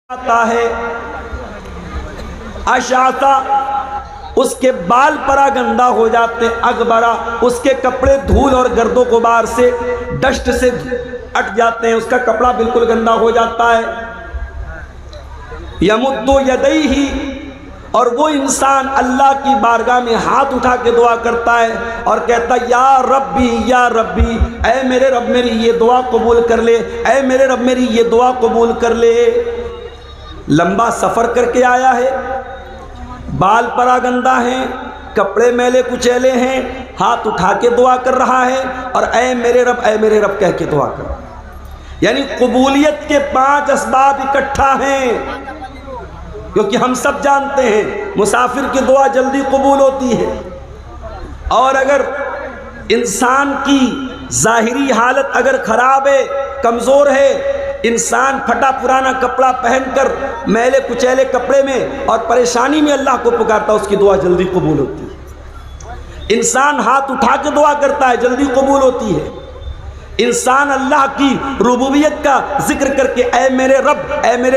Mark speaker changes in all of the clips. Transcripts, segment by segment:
Speaker 1: آتا ہے اشعثا، اس کے بال پرا گندا ہو جاتے، اغبرا، اس کے کپڑے دھول اور گرد و غبار سے ڈسٹ سے اٹ جاتے ہیں، اس کا کپڑا بالکل گندا ہو جاتا ہے۔ یمد یدیہ، اور وہ انسان اللہ کی بارگاہ میں ہاتھ اٹھا کے دعا کرتا ہے اور کہتا ہے یا ربی یا ربی، اے میرے رب میری یہ دعا قبول کر لے، اے میرے رب میری یہ دعا قبول کر لے۔ لمبا سفر کر کے آیا ہے، بال پرا گندہ ہیں، کپڑے میلے کچیلے ہیں، ہاتھ اٹھا کے دعا کر رہا ہے اور اے میرے رب کہہ کے دعا کر رہا ہے۔ یعنی قبولیت کے 5 اسباب اکٹھا ہیں، کیونکہ ہم سب جانتے ہیں مسافر کی دعا جلدی قبول ہوتی ہے، اور اگر انسان کی ظاہری حالت اگر خراب ہے، کمزور ہے، انسان پھٹا پرانا کپڑا پہن کر میلے کچیلے کپڑے میں اور پریشانی میں اللہ کو پکارتا، اس کی دعا جلدی قبول ہوتی ہے۔ انسان ہاتھ اٹھا کے دعا کرتا ہے، جلدی قبول ہوتی ہے۔ انسان اللہ کی ربوبیت کا ذکر کر کے اے میرے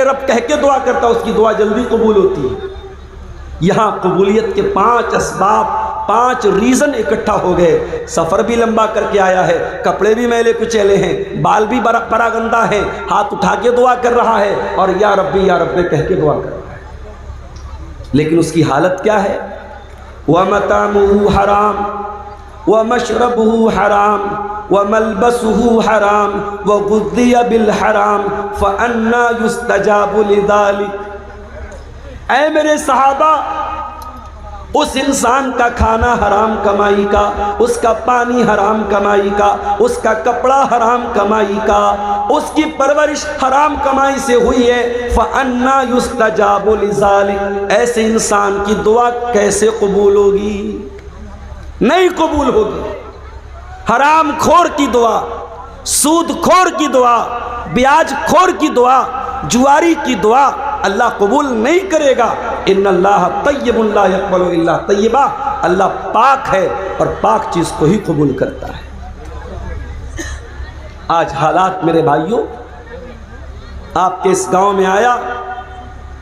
Speaker 1: رب کہہ کے دعا کرتا، اس کی دعا جلدی قبول ہوتی ہے۔ یہاں قبولیت کے 5 اسباب، 5 ریزن اکٹھا ہو گئے۔ سفر بھی لمبا کر کے آیا ہے، کپڑے بھی میلے کچیلے ہیں، بال بھی پرا گندہ ہیں، ہاتھ اٹھا کے دعا کر رہا ہے اور یا رب کہہ کے دعا کر رہا ہے، لیکن اس کی حالت کیا ہے؟ وَمَطْعَمُهُ حَرَامٌ وَمَشْرَبُهُ حَرَامٌ وَمَلْبَسُهُ حَرَامٌ وَغُذِّيَ بِالْحَرَامِ فَأَنَّى يُسْتَجَابُ لِذَلِكَ۔ اے میرے صحابہ، اس انسان کا کھانا حرام کمائی کا، اس کا پانی حرام کمائی کا، اس کا کپڑا حرام کمائی کا، اس کی پرورش حرام کمائی سے ہوئی ہے۔ فَأَنَّى يُسْتَجَابُ لِذَلِكَ، ایسے انسان کی دعا کیسے قبول ہوگی؟ نہیں قبول ہوگی۔ حرام خور کی دعا، سود خور کی دعا، بیاج خور کی دعا، جواری کی دعا اللہ قبول نہیں کرے گا۔ ان اللہ طیب لا یقبل الا طیبا، اللہ پاک ہے اور پاک چیز کو ہی قبول کرتا ہے۔ آج حالات میرے بھائیوں، آپ کے اس گاؤں میں آیا،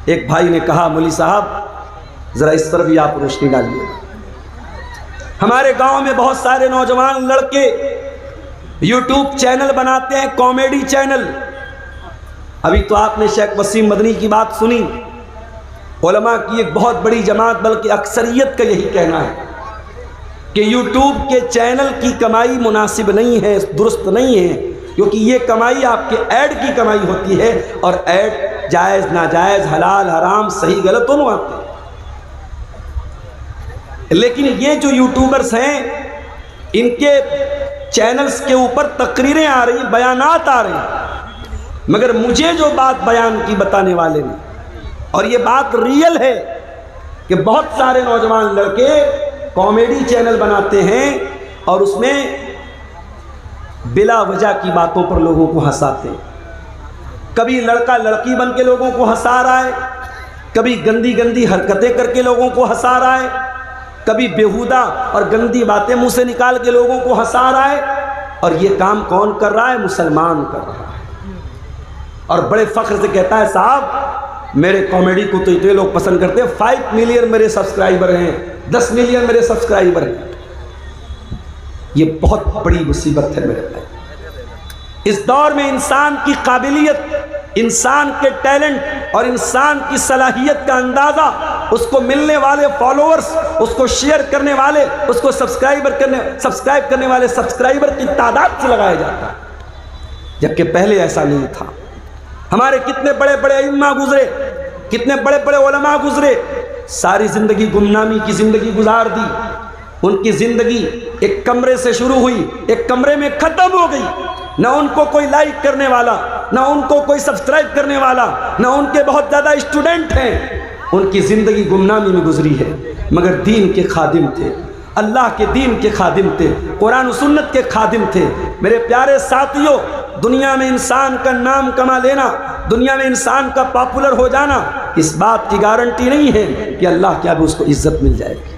Speaker 1: ایک بھائی نے کہا مولی صاحب ذرا اس پر بھی آپ روشنی ڈالیے۔ ہمارے گاؤں میں بہت سارے نوجوان لڑکے یوٹیوب چینل بناتے ہیں، کامیڈی چینل۔ ابھی تو آپ نے شیخ وسیم مدنی کی بات سنی، علماء کی ایک بہت بڑی جماعت بلکہ اکثریت کا یہی کہنا ہے کہ یوٹیوب کے چینل کی کمائی مناسب نہیں ہے، درست نہیں ہے، کیونکہ یہ کمائی آپ کے ایڈ کی کمائی ہوتی ہے، اور ایڈ جائز ناجائز، حلال حرام، صحیح غلط دونوں آتے ہیں۔ لیکن یہ جو یوٹیوبرز ہیں، ان کے چینلز کے اوپر تقریریں آ رہی ہیں، بیانات آ رہے ہیں، مگر مجھے جو بات بیان کی بتانے والے نے، اور یہ بات ریئل ہے کہ بہت سارے نوجوان لڑکے کامیڈی چینل بناتے ہیں اور اس میں بلا وجہ کی باتوں پر لوگوں کو ہنساتے ہیں۔ کبھی لڑکا لڑکی بن کے لوگوں کو ہنسا رہا ہے، کبھی گندی گندی حرکتیں کر کے لوگوں کو ہنسا رہا ہے، کبھی بیہودہ اور گندی باتیں منہ سے نکال کے لوگوں کو ہنسا رہا ہے، اور یہ کام کون کر رہا ہے؟ مسلمان کر رہا ہے، اور بڑے فخر سے کہتا ہے صاحب میرے کامیڈی کو تو اتنے لوگ پسند کرتے ہیں، 5 ملین میرے سبسکرائبر ہیں، 10 ملین میرے سبسکرائبر ہیں۔ یہ بہت بڑی مصیبت ہے میرے بھائی۔ اس دور میں انسان کی قابلیت، انسان کے ٹیلنٹ اور انسان کی صلاحیت کا اندازہ اس کو ملنے والے فالوورز، اس کو شیئر کرنے والے، اس کو سبسکرائب کرنے والے سبسکرائبر کی تعداد سے لگایا جاتا ہے، جبکہ پہلے ایسا نہیں تھا۔ ہمارے کتنے بڑے بڑے ائمہ گزرے، کتنے بڑے بڑے علماء گزرے، ساری زندگی گمنامی کی زندگی گزار دی۔ ان کی زندگی ایک کمرے سے شروع ہوئی، ایک کمرے میں ختم ہو گئی۔ نہ ان کو کوئی لائک کرنے والا، نہ ان کو کوئی سبسکرائب کرنے والا، نہ ان کے بہت زیادہ اسٹوڈنٹ ہیں۔ ان کی زندگی گمنامی میں گزری ہے، مگر دین کے خادم تھے، اللہ کے دین کے خادم تھے، قرآن و سنت کے خادم تھے۔ میرے پیارے ساتھیوں، دنیا میں انسان کا نام کما لینا، دنیا میں انسان کا پاپولر ہو جانا، اس بات کی گارنٹی نہیں ہے کہ اللہ کے آگے اس کو عزت مل جائے گی۔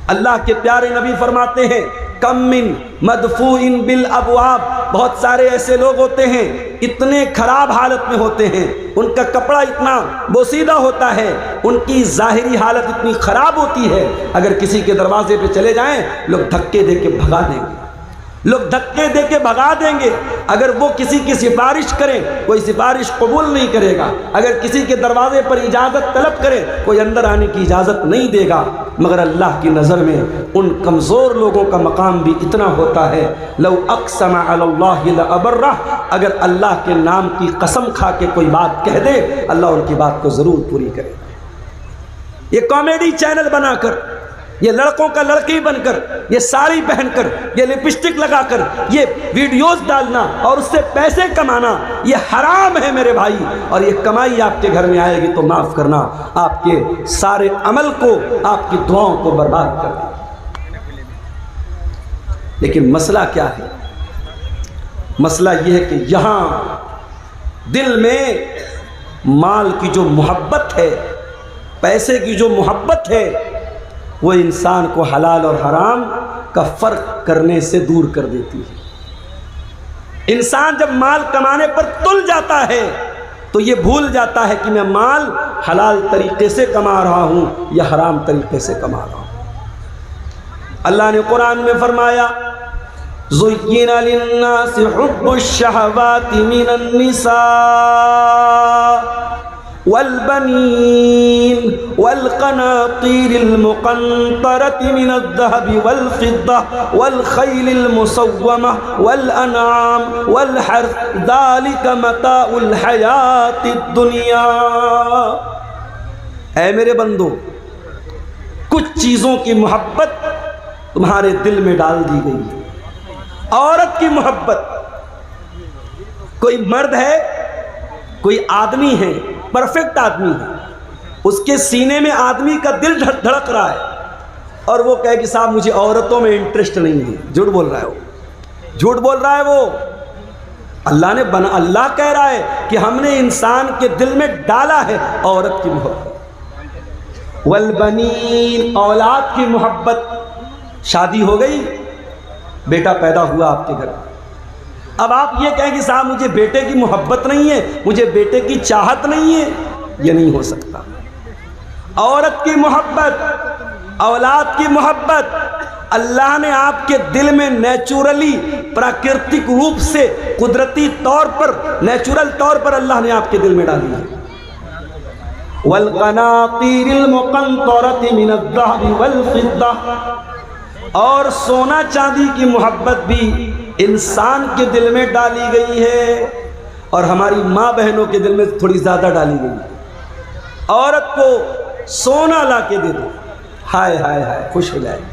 Speaker 1: اللہ کے پیارے نبی فرماتے ہیں کم من مدفوع بالابواب بہت سارے ایسے لوگ ہوتے ہیں اتنے خراب حالت میں ہوتے ہیں، ان کا کپڑا اتنا بوسیدہ ہوتا ہے، ان کی ظاہری حالت اتنی خراب ہوتی ہے، اگر کسی کے دروازے پہ چلے جائیں لوگ دھکے دے کے بھگا دیں گے، لوگ دھکے دے کے بھگا دیں گے۔ اگر وہ کسی کی سفارش کریں کوئی سفارش قبول نہیں کرے گا، اگر کسی کے دروازے پر اجازت طلب کرے کوئی اندر آنے کی اجازت نہیں دے گا، مگر اللہ کی نظر میں ان کمزور لوگوں کا مقام بھی اتنا ہوتا ہے، لو اقسم علی اللہ لابرہ، اگر اللہ کے نام کی قسم کھا کے کوئی بات کہہ دے اللہ ان کی بات کو ضرور پوری کرے۔ یہ کامیڈی چینل بنا کر، یہ لڑکوں کا لڑکی بن کر، یہ ساڑی پہن کر، یہ لپسٹک لگا کر یہ ویڈیوز ڈالنا اور اس سے پیسے کمانا یہ حرام ہے میرے بھائی، اور یہ کمائی آپ کے گھر میں آئے گی تو معاف کرنا آپ کے سارے عمل کو، آپ کی دعاؤں کو برباد کر دے۔ لیکن مسئلہ کیا ہے؟ مسئلہ یہ ہے کہ یہاں دل میں مال کی جو محبت ہے، پیسے کی جو محبت ہے، وہ انسان کو حلال اور حرام کا فرق کرنے سے دور کر دیتی ہے۔ انسان جب مال کمانے پر تل جاتا ہے تو یہ بھول جاتا ہے کہ میں مال حلال طریقے سے کما رہا ہوں یا حرام طریقے سے کما رہا ہوں۔ اللہ نے قرآن میں فرمایا زُيِّنَ لِلنَّاسِ حُبُّ الشَّهَوَاتِ مِنَ النِّسَاءِ والبنين والقناطير المقنطرة من الذهب والفضة والخيل المسومة والأنعام والحرث ذلك متاع الحياة الدنيا۔ اے میرے بندو، کچھ چیزوں کی محبت تمہارے دل میں ڈال دی گئی ہے۔ عورت کی محبت، کوئی مرد ہے، کوئی آدمی ہے، پرفیکٹ آدمی ہے، اس کے سینے میں آدمی کا دل دھڑک رہا ہے اور وہ کہے کہ صاحب مجھے عورتوں میں انٹرسٹ نہیں ہے، جھوٹ بول رہا ہے، وہ جھوٹ بول رہا ہے۔ وہ اللہ کہہ رہا ہے کہ ہم نے انسان کے دل میں ڈالا ہے عورت کی محبت۔ والبنین، اولاد کی محبت، شادی ہو گئی، بیٹا پیدا ہوا آپ کے گھر میں، اب آپ یہ کہیں کہ صاحب مجھے بیٹے کی محبت نہیں ہے، مجھے بیٹے کی چاہت نہیں ہے، یہ نہیں ہو سکتا۔ عورت کی محبت، اولاد کی محبت اللہ نے آپ کے دل میں نیچورلی، پراکرتک روپ سے، قدرتی طور پر، نیچورل طور پر اللہ نے آپ کے دل میں ڈالی ہے۔ وَالْقَنَاطِيرِ الْمُقَنطَرَةِ مِنَ الذَّهَبِ وَالْفِضَّةِ، اور سونا چاندی کی محبت بھی انسان کے دل میں ڈالی گئی ہے، اور ہماری ماں بہنوں کے دل میں تھوڑی زیادہ ڈالی گئی ہے۔ عورت کو سونا لا کے دے دو، ہائے ہائے ہائے خوش ہو جائے گی،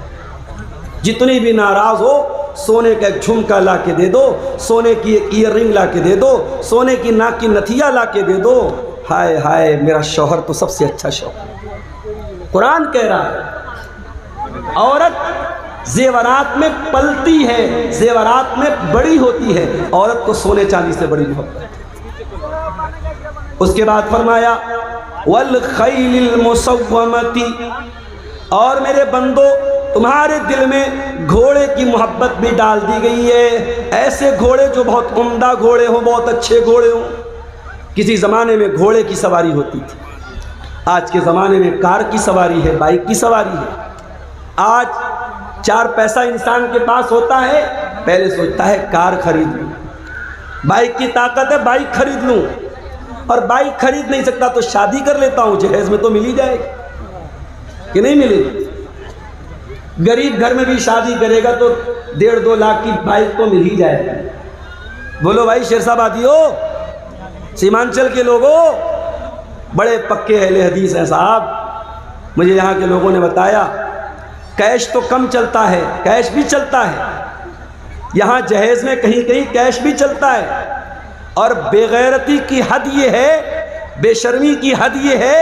Speaker 1: جتنی بھی ناراض ہو سونے کا ایک جھمکا لا کے دے دو، سونے کی ایک ایئر رنگ لا کے دے دو، سونے کی ناک کی نتھیا لا کے دے دو، ہائے ہائے میرا شوہر تو سب سے اچھا شوہر۔ قرآن کہہ رہا ہے عورت زیورات میں پلتی ہے، زیورات میں بڑی ہوتی ہے، عورت کو سونے چاندی سے بڑی محبت ہے۔ اس کے بعد فرمایا وَالْخَيْلِ الْمُسَوَّمَةِ، اور میرے بندو تمہارے دل میں گھوڑے کی محبت بھی ڈال دی گئی ہے، ایسے گھوڑے جو بہت عمدہ گھوڑے ہوں، بہت اچھے گھوڑے ہوں۔ کسی زمانے میں گھوڑے کی سواری ہوتی تھی، آج کے زمانے میں کار کی سواری ہے، بائک کی سواری ہے۔ آج چار پیسہ انسان کے پاس ہوتا ہے، پہلے سوچتا ہے کار خرید لوں، بائک کی طاقت ہے بائک خرید لوں، اور بائک خرید نہیں سکتا تو شادی کر لیتا ہوں، جہیز میں تو مل ہی جائے گی کہ نہیں ملے گی۔ غریب گھر میں بھی شادی کرے گا تو 1.5-2 لاکھ کی بائک تو مل ہی جائے گی۔ بولو بھائی شیر صاحب آدیو، سیمانچل کے لوگوں، بڑے پکے اہل حدیث ہیں صاحب، مجھے یہاں کے لوگوں نے بتایا کیش تو کم چلتا ہے، کیش بھی چلتا ہے یہاں، جہیز میں کہیں کہیں کیش بھی چلتا ہے، اور بے غیرتی کی حد یہ ہے، بے شرمی کی حد یہ ہے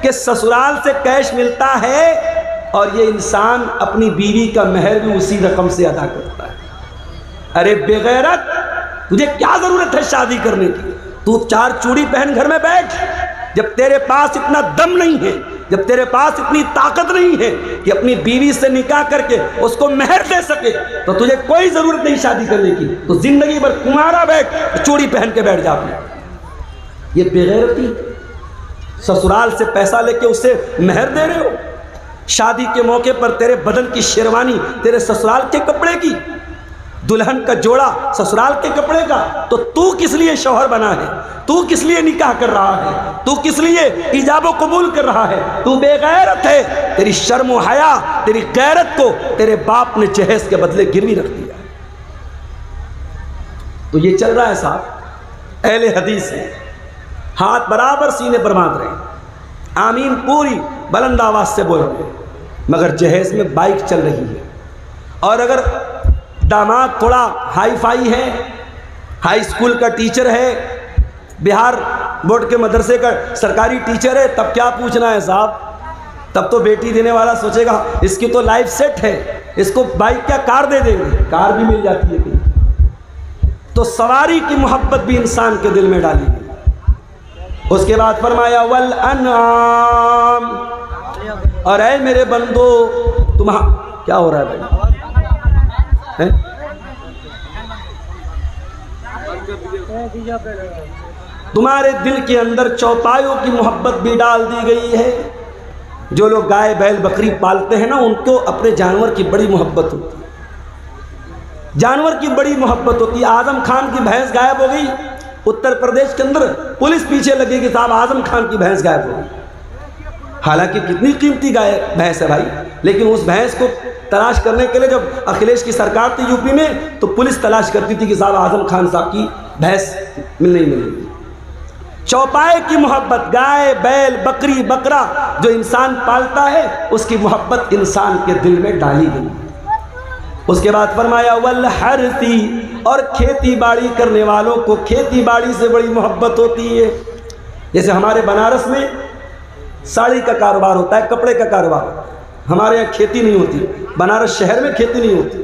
Speaker 1: کہ سسرال سے کیش ملتا ہے اور یہ انسان اپنی بیوی کا مہر بھی اسی رقم سے ادا کرتا ہے۔ ارے بے غیرت، تجھے کیا ضرورت ہے شادی کرنے کی؟ تو 4 چوڑی پہن گھر میں بیٹھ، جب تیرے پاس اتنا دم نہیں ہے جب تیرے پاس اتنی طاقت نہیں ہے کہ اپنی بیوی سے نکاح کر کے اس کو مہر دے سکے تو تجھے کوئی ضرورت نہیں شادی کرنے کی، تو زندگی بھر کمارا بیٹھ، چوڑی پہن کے بیٹھ جا اپنے۔ یہ بے غیرتی، سسرال سے پیسہ لے کے اسے مہر دے رہے ہو، شادی کے موقع پر تیرے بدن کی شیروانی تیرے سسرال کے کپڑے کی، دلہن کا جوڑا سسرال کے کپڑے کا، تو کس لیے شوہر بنا ہے؟ تو کس لیے نکاح کر رہا ہے؟ تو کس لیے ایجاب و قبول کر رہا ہے؟ تو بے غیرت ہے۔ تیری شرم و حیا، تیری غیرت کو تیرے باپ نے جہیز کے بدلے گروی رکھ دیا۔ تو یہ چل رہا ہے صاحب، اہل حدیث ہے، ہاتھ برابر سینے پر باندھ رہے ہیں، آمین پوری بلند آواز سے بول رہے ہیں، مگر جہیز میں بائک چل رہی ہے۔ اور اگر داماد تھوڑا ہائی فائی ہے، ہائی اسکول کا ٹیچر ہے، بہار بورڈ کے مدرسے کا سرکاری ٹیچر ہے، تب کیا پوچھنا ہے صاحب؟ تب تو بیٹی دینے والا سوچے گا اس کی تو لائف سیٹ ہے، اس کو بائک کیا کار دے دیں گے، کار بھی مل جاتی ہے کہیں۔ تو سواری کی محبت بھی انسان کے دل میں ڈالی گئی۔ اس کے بعد فرمایا والانعام، اور اے میرے بندو کیا ہو رہا ہے بھائی؟ تمہارے دل کے اندر چوپایوں کی محبت بھی ڈال دی گئی ہے۔ جو لوگ گائے بیل بکری پالتے ہیں نا، ان کو اپنے جانور کی بڑی محبت ہوتی ہے، جانور کی بڑی محبت ہوتی ہے۔ اعظم خان کی بھینس غائب ہو گئی، اتر پردیش کے اندر پولیس پیچھے لگے کہ صاحب اعظم خان کی بھینس غائب ہو گئی، حالانکہ کتنی قیمتی گائے بھینس ہے بھائی، لیکن اس بھینس کو تلاش کرنے کے لیے جب اکھلیش کی سرکار تھی یوپی میں، تو پولیس تلاش کرتی تھی کہ صاحب اعظم خان صاحب کی بھینس نہیں ملی۔ چوپائے کی محبت، گائے بیل بکری بکرا جو انسان پالتا ہے، اس کی محبت انسان کے دل میں ڈالی گئی۔ اس کے بعد فرمایا والحرثی، اور کھیتی باڑی کرنے والوں کو کھیتی باڑی سے بڑی محبت ہوتی ہے۔ جیسے ہمارے بنارس میں ساڑی کا کاروبار ہوتا ہے، کپڑے کا کاروبار ہوتا ہے، ہمارے یہاں کھیتی نہیں ہوتی، بنارس شہر میں کھیتی نہیں ہوتی،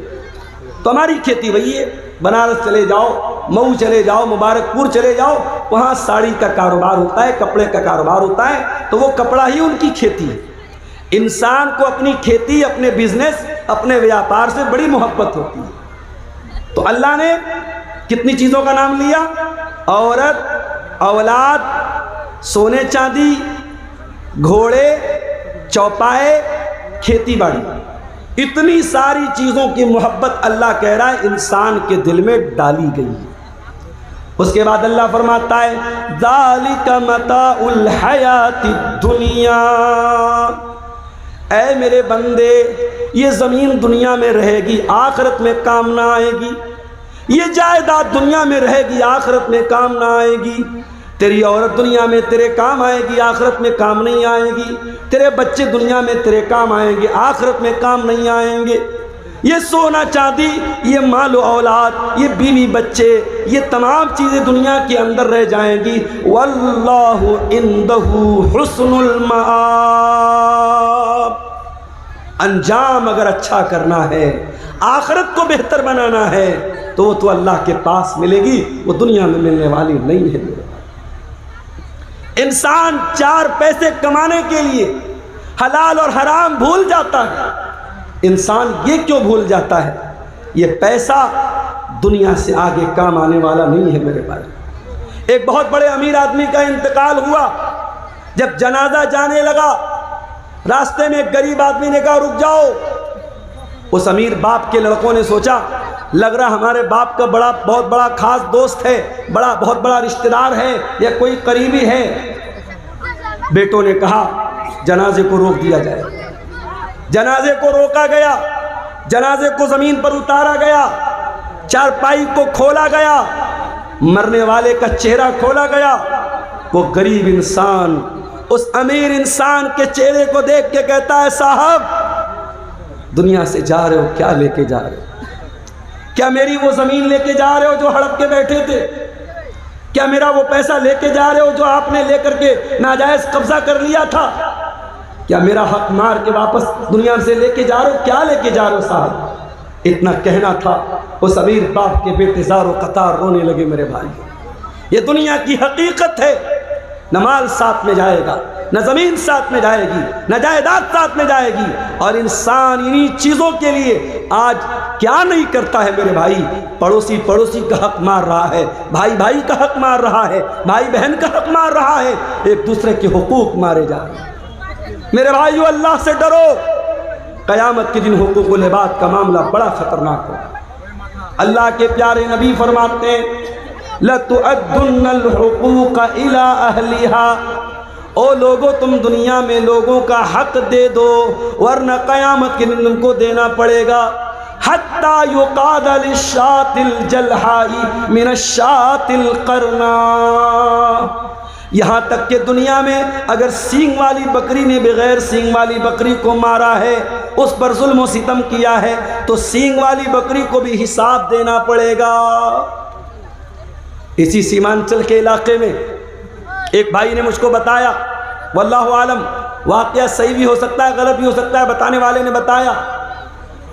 Speaker 1: تو ہماری کھیتی وہی ہے۔ بنارس چلے جاؤ، مئو چلے جاؤ، مبارک پور چلے جاؤ، وہاں ساڑی کا کاروبار ہوتا ہے، کپڑے کا کاروبار ہوتا ہے، تو وہ کپڑا ہی ان کی کھیتی ہے۔ انسان کو اپنی کھیتی، اپنے بزنس، اپنے ویاپار سے بڑی محبت ہوتی ہے۔ تو اللہ نے کتنی چیزوں کا نام لیا؟ عورت، اولاد، سونے چاندی، گھوڑے، چوپائے، کھیتی باڑی، اتنی ساری چیزوں کی محبت اللہ کہہ رہا ہے انسان کے دل میں ڈالی گئی۔ اس کے بعد اللہ فرماتا ہے ذالک متاع الحیات الدنیا، اے میرے بندے یہ زمین دنیا میں رہے گی، آخرت میں کام نہ آئے گی، یہ جائیداد دنیا میں رہے گی، آخرت میں کام نہ آئے گی، تیری عورت دنیا میں تیرے کام آئے گی، آخرت میں کام نہیں آئے گی، تیرے بچے دنیا میں تیرے کام آئیں گے، آخرت میں کام نہیں آئیں گے، یہ سونا چاندی، یہ مال و اولاد، یہ بیوی بچے، یہ تمام چیزیں دنیا کے اندر رہ جائیں گی۔ واللہ عندہ حسن المآب، انجام اگر اچھا کرنا ہے، آخرت کو بہتر بنانا ہے، تو وہ تو اللہ کے پاس ملے گی، وہ دنیا میں ملنے والی نہیں ہے۔ انسان چار پیسے کمانے کے لیے حلال اور حرام بھول جاتا ہے۔ انسان یہ کیوں بھول جاتا ہے؟ یہ پیسہ دنیا سے آگے کام آنے والا نہیں ہے میرے بھائی۔ ایک بہت بڑے امیر آدمی کا انتقال ہوا، جب جنازہ جانے لگا، راستے میں ایک غریب آدمی نے کہا رک جاؤ۔ اس امیر باپ کے لڑکوں نے سوچا لگ رہا ہمارے باپ کا بہت بڑا خاص دوست ہے، بہت بڑا رشتہ دار ہے یا کوئی قریبی ہے۔ بیٹوں نے کہا جنازے کو روک دیا جائے۔ جنازے کو روکا گیا، جنازے کو زمین پر اتارا گیا، چارپائی کو کھولا گیا، مرنے والے کا چہرہ کھولا گیا۔ وہ غریب انسان اس امیر انسان کے چہرے کو دیکھ کے کہتا ہے صاحب دنیا سے جا رہے ہو، کیا لے کے جا رہے ہو؟ کیا میری وہ زمین لے کے جا رہے ہو جو ہڑپ کے بیٹھے تھے؟ کیا میرا وہ پیسہ لے کے جا رہے ہو جو آپ نے لے کر کے ناجائز قبضہ کر لیا تھا؟ کیا میرا حق مار کے واپس دنیا سے لے کے جا رہے ہو؟ کیا لے کے جا رہے ہو صاحب؟ اتنا کہنا تھا، اس امیر باپ کے بیٹے زار و قطار رونے لگے۔ میرے بھائی یہ دنیا کی حقیقت ہے، نہ مال ساتھ میں جائے گا، نہ زمین ساتھ میں جائے گی، نہ جائیداد ساتھ میں جائے گی۔ اور انسان انہی چیزوں کے لیے آج کیا نہیں کرتا ہے میرے بھائی؟ پڑوسی پڑوسی کا حق مار رہا ہے، بھائی بھائی کا حق مار رہا ہے، بھائی بہن کا حق مار رہا ہے، ایک دوسرے کے حقوق مارے جا رہے ہیں۔ میرے بھائیو، اللہ سے ڈرو، قیامت کے دن حقوق العباد کا معاملہ بڑا خطرناک ہوگا۔ اللہ کے پیارے نبی فرماتے ہیں لَتُؤَدُّنَّ الْحُقُوقَ إِلَىٰ أَهْلِهَا، او لوگو تم دنیا میں لوگوں کا حق دے دو، ورنہ قیامت کے دن تم کو دینا پڑے گا۔ حَتَّى يُقَادَ لِلشَّاةِ الْجَلْحَاءِ مِنَ الشَّاةِ الْقَرْنَاءِ، یہاں تک کہ دنیا میں اگر سینگ والی بکری نے بغیر سینگ والی بکری کو مارا ہے، اس پر ظلم و ستم کیا ہے، تو سینگ والی بکری کو بھی حساب دینا پڑے گا۔ اسی سیمانچل کے علاقے میں ایک بھائی نے مجھ کو بتایا، واللہ عالم واقعہ صحیح بھی ہو سکتا ہے غلط بھی ہو سکتا ہے، بتانے والے نے بتایا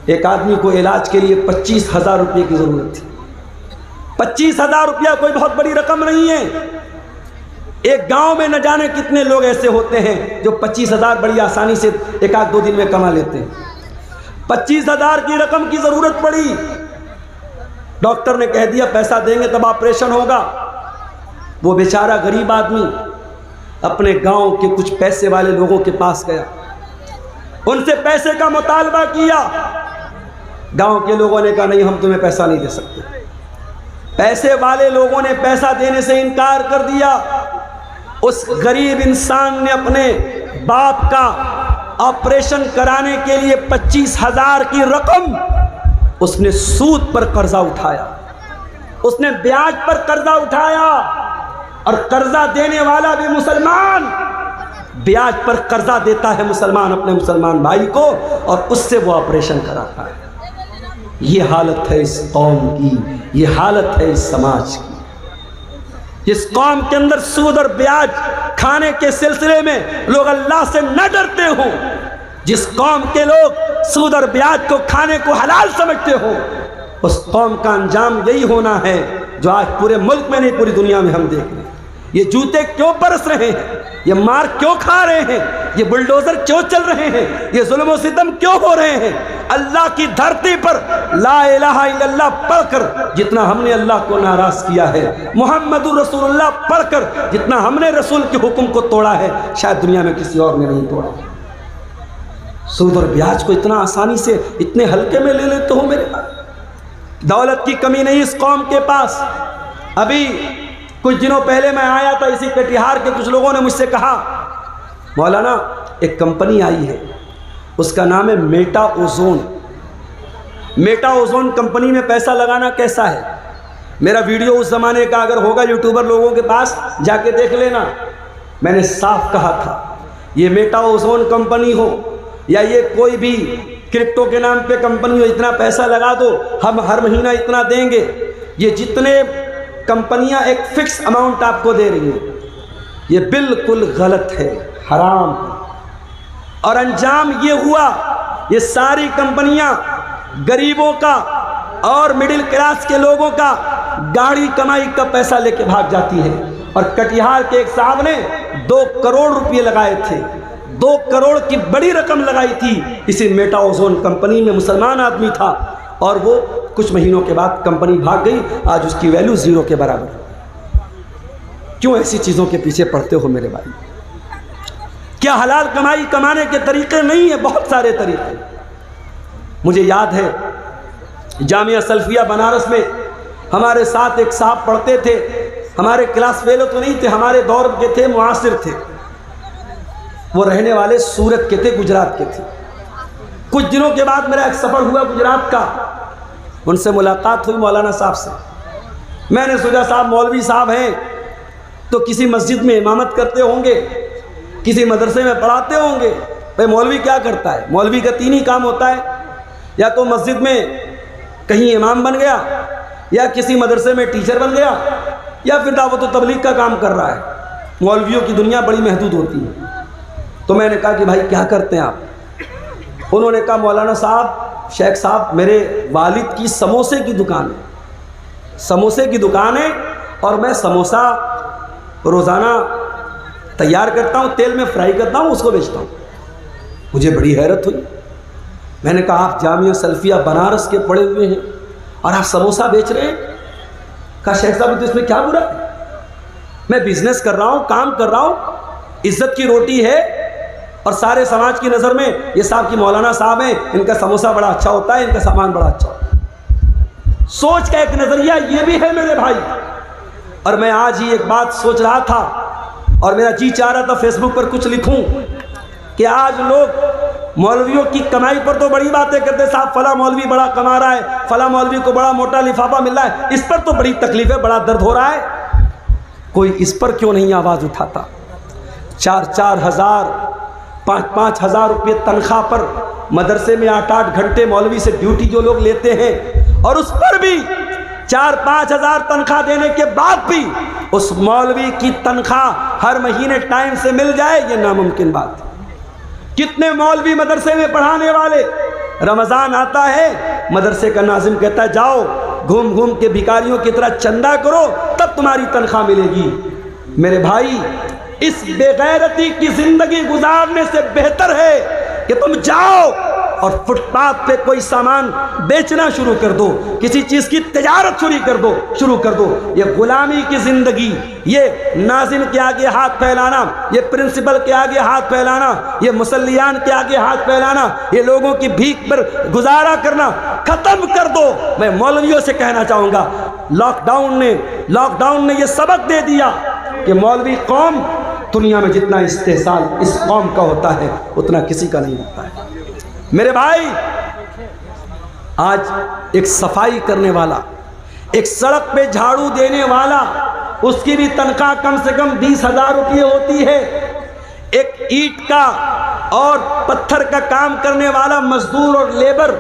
Speaker 1: ایک آدمی کو علاج کے لیے 25,000 روپے کی ضرورت تھی۔ 25,000 روپیہ کوئی بہت بڑی رقم نہیں ہے۔ ایک گاؤں میں نہ جانے کتنے لوگ ایسے ہوتے ہیں جو 25,000 بڑی آسانی سے ایک آدھ دو دن میں کما لیتے ہیں۔ 25,000 کی رقم کی ضرورت پڑی، ڈاکٹر نے کہہ دیا پیسہ دیں گے تب آپریشن ہوگا۔ وہ بیچارہ غریب آدمی اپنے گاؤں کے کچھ پیسے والے لوگوں کے پاس گیا، ان سے پیسے کا مطالبہ کیا۔ گاؤں کے لوگوں نے کہا نہیں، ہم تمہیں پیسہ نہیں دے سکتے۔ پیسے والے لوگوں نے پیسہ دینے سے انکار کر دیا۔ اس غریب انسان نے اپنے باپ کا آپریشن کرانے کے لیے 25,000 کی رقم اس نے سود پر قرضہ اٹھایا، اس نے بیاج پر قرضہ اٹھایا، اور قرضہ دینے والا بھی مسلمان، بیاج پر قرضہ دیتا ہے مسلمان اپنے مسلمان بھائی کو، اور اس سے وہ آپریشن کراتا ہے۔ یہ حالت ہے اس قوم کی، یہ حالت ہے اس سماج کی۔ جس قوم کے اندر سود اور بیاج کھانے کے سلسلے میں لوگ اللہ سے نہ ڈرتے ہوں، جس قوم کے لوگ سود اور بیاج کو کھانے کو حلال سمجھتے ہوں، اس قوم کا انجام یہی ہونا ہے جو آج پورے ملک میں نہیں پوری دنیا میں ہم دیکھ رہے ہیں۔ یہ جوتے کیوں برس رہے ہیں، یہ مار کیوں کھا رہے ہیں، یہ بلڈوزر کیوں چل رہے ہیں، یہ ظلم و ستم کیوں ہو رہے ہیں؟ اللہ کی دھرتی پر لا الہ الا اللہ پڑھ کر جتنا ہم نے اللہ کو ناراض کیا ہے، محمد رسول اللہ پڑھ کر جتنا ہم نے رسول کے حکم کو توڑا ہے، شاید دنیا میں کسی اور نے نہیں توڑا۔ سود اور بیاج کو اتنا آسانی سے اتنے ہلکے میں لے لیتے ہو میرے پاس۔ دولت کی کمی نہیں اس قوم کے پاس۔ ابھی کچھ دنوں پہلے میں آیا تھا، اسی کٹیہار کے کچھ لوگوں نے مجھ سے کہا مولانا ایک کمپنی آئی ہے، اس کا نام ہے meta ozone. Meta ozone company میں پیسہ لگانا کیسا ہے؟ میرا ویڈیو اس زمانے کا اگر ہوگا یوٹیوبر لوگوں کے پاس جا کے دیکھ لینا۔ میں نے صاف کہا تھا یہ میٹا اوزون کمپنی ہو یا یہ کوئی بھی کرپٹو کے نام پہ کمپنی ہو، اتنا پیسہ لگا دو ہم ہر مہینہ اتنا دیں گے، یہ جتنے کمپنیاں ایک فکس اماؤنٹ آپ کو دے رہی ہیں، یہ بالکل غلط ہے، حرام ہے۔ اور انجام یہ ہوا یہ ساری کمپنیاں غریبوں کا اور مڈل کلاس کے لوگوں کا گاڑی کمائی کا پیسہ لے کے بھاگ جاتی ہے۔ اور کٹیہار کے ایک صاحب نے 2 کروڑ روپے لگائے تھے، 2 کروڑ کی بڑی رقم لگائی تھی اسی میٹا اوزون کمپنی میں، مسلمان آدمی تھا، اور وہ کچھ مہینوں کے بعد کمپنی بھاگ گئی، آج اس کی ویلیو 0 کے برابر ہے۔ کیوں ایسی چیزوں کے پیچھے پڑتے ہو میرے بھائی؟ کیا حلال کمائی کمانے کے طریقے نہیں ہیں؟ بہت سارے طریقے۔ مجھے یاد ہے جامعہ سلفیہ بنارس میں ہمارے ساتھ ایک صاحب پڑھتے تھے، ہمارے کلاس فیلو تو نہیں تھے، ہمارے دور کے تھے، معاصر تھے، وہ رہنے والے سورت کے تھے، گجرات کے تھے۔ کچھ دنوں کے بعد میرا ایک سفر ہوا گجرات کا، ان سے ملاقات ہوئی مولانا صاحب سے۔ میں نے سوچا صاحب مولوی صاحب ہیں تو کسی مسجد میں امامت کرتے ہوں گے، کسی مدرسے میں پڑھاتے ہوں گے۔ بھائی مولوی کیا کرتا ہے؟ مولوی کا 3 ہی کام ہوتا ہے، یا تو مسجد میں کہیں امام بن گیا، یا کسی مدرسے میں ٹیچر بن گیا، یا پھر دعوت و تبلیغ کا کام کر رہا ہے۔ مولویوں کی دنیا بڑی محدود ہوتی ہے۔ تو میں نے کہا کہ بھائی کیا کرتے ہیں آپ؟ انہوں نے کہا مولانا صاحب، شیخ صاحب، میرے والد کی سموسے کی دکان ہے، سموسے کی دکان ہے، اور میں سموسہ روزانہ تیار کرتا ہوں، تیل میں فرائی کرتا ہوں، اس کو بیچتا ہوں۔ مجھے بڑی حیرت ہوئی، میں نے کہا آپ جامعہ سلفیہ بنارس کے پڑھے ہوئے ہیں اور آپ سموسہ بیچ رہے ہیں؟ کہا شیخ صاحب تو اس میں کیا برا ہے، میں بزنس کر رہا ہوں، کام کر رہا ہوں، عزت کی روٹی ہے، اور سارے سماج کی نظر میں یہ صاحب کی مولانا صاحب ہیں، ان کا سموسہ بڑا اچھا ہوتا ہے، ان کا سامان بڑا اچھا ہوتا ہے۔ سوچ کا ایک نظریہ یہ بھی ہے میرے بھائی۔ اور میں آج ہی ایک بات سوچ رہا تھا اور میرا جی چاہ رہا تھا فیس بک پر کچھ لکھوں کہ آج لوگ مولویوں کی کمائی پر تو بڑی باتیں کرتے، صاحب فلاں مولوی بڑا کما رہا ہے، فلاں مولوی کو بڑا موٹا لفافہ مل رہا ہے، اس پر تو بڑی تکلیف ہے، بڑا درد ہو رہا ہے۔ کوئی اس پر کیوں نہیں آواز اٹھاتا؟ 4-4 ہزار 5-5 ہزار روپے تنخواہ پر مدرسے میں 8-8 گھنٹے مولوی سے ڈیوٹی جو لوگ لیتے ہیں، اور اس پر بھی 4-5 ہزار تنخواہ دینے کے بعد بھی اس مولوی کی تنخواہ ہر مہینے ٹائم سے مل جائے، یہ ناممکن بات ہے۔ کتنے مولوی مدرسے میں پڑھانے والے، رمضان آتا ہے مدرسے کا ناظم کہتا ہے جاؤ گھوم گھوم کے بھکاریوں کی طرح چندہ کرو تب تمہاری تنخواہ ملے گی۔ میرے بھائی، اس بے غیرتی کی زندگی گزارنے سے بہتر ہے کہ تم جاؤ اور فٹ پاتھ پہ کوئی سامان بیچنا شروع کر دو، کسی چیز کی تجارت شروع کر دو۔ یہ غلامی کی زندگی، یہ ناظم کے آگے ہاتھ پھیلانا، یہ پرنسپل کے آگے ہاتھ پھیلانا، یہ مسلیان کے آگے ہاتھ پھیلانا، یہ لوگوں کی بھیک پر گزارا کرنا ختم کر دو۔ میں مولویوں سے کہنا چاہوں گا، لاک ڈاؤن نے یہ سبق دے دیا کہ مولوی قوم، دنیا میں جتنا استحصال اس قوم کا ہوتا ہے اتنا کسی کا نہیں ہوتا ہے۔ میرے بھائی، آج ایک صفائی کرنے والا، ایک سڑک پہ جھاڑو دینے والا، اس کی بھی تنخواہ کم سے کم 20,000 روپے ہوتی ہے۔ ایک اینٹ کا اور پتھر کا کام کرنے والا مزدور اور لیبر،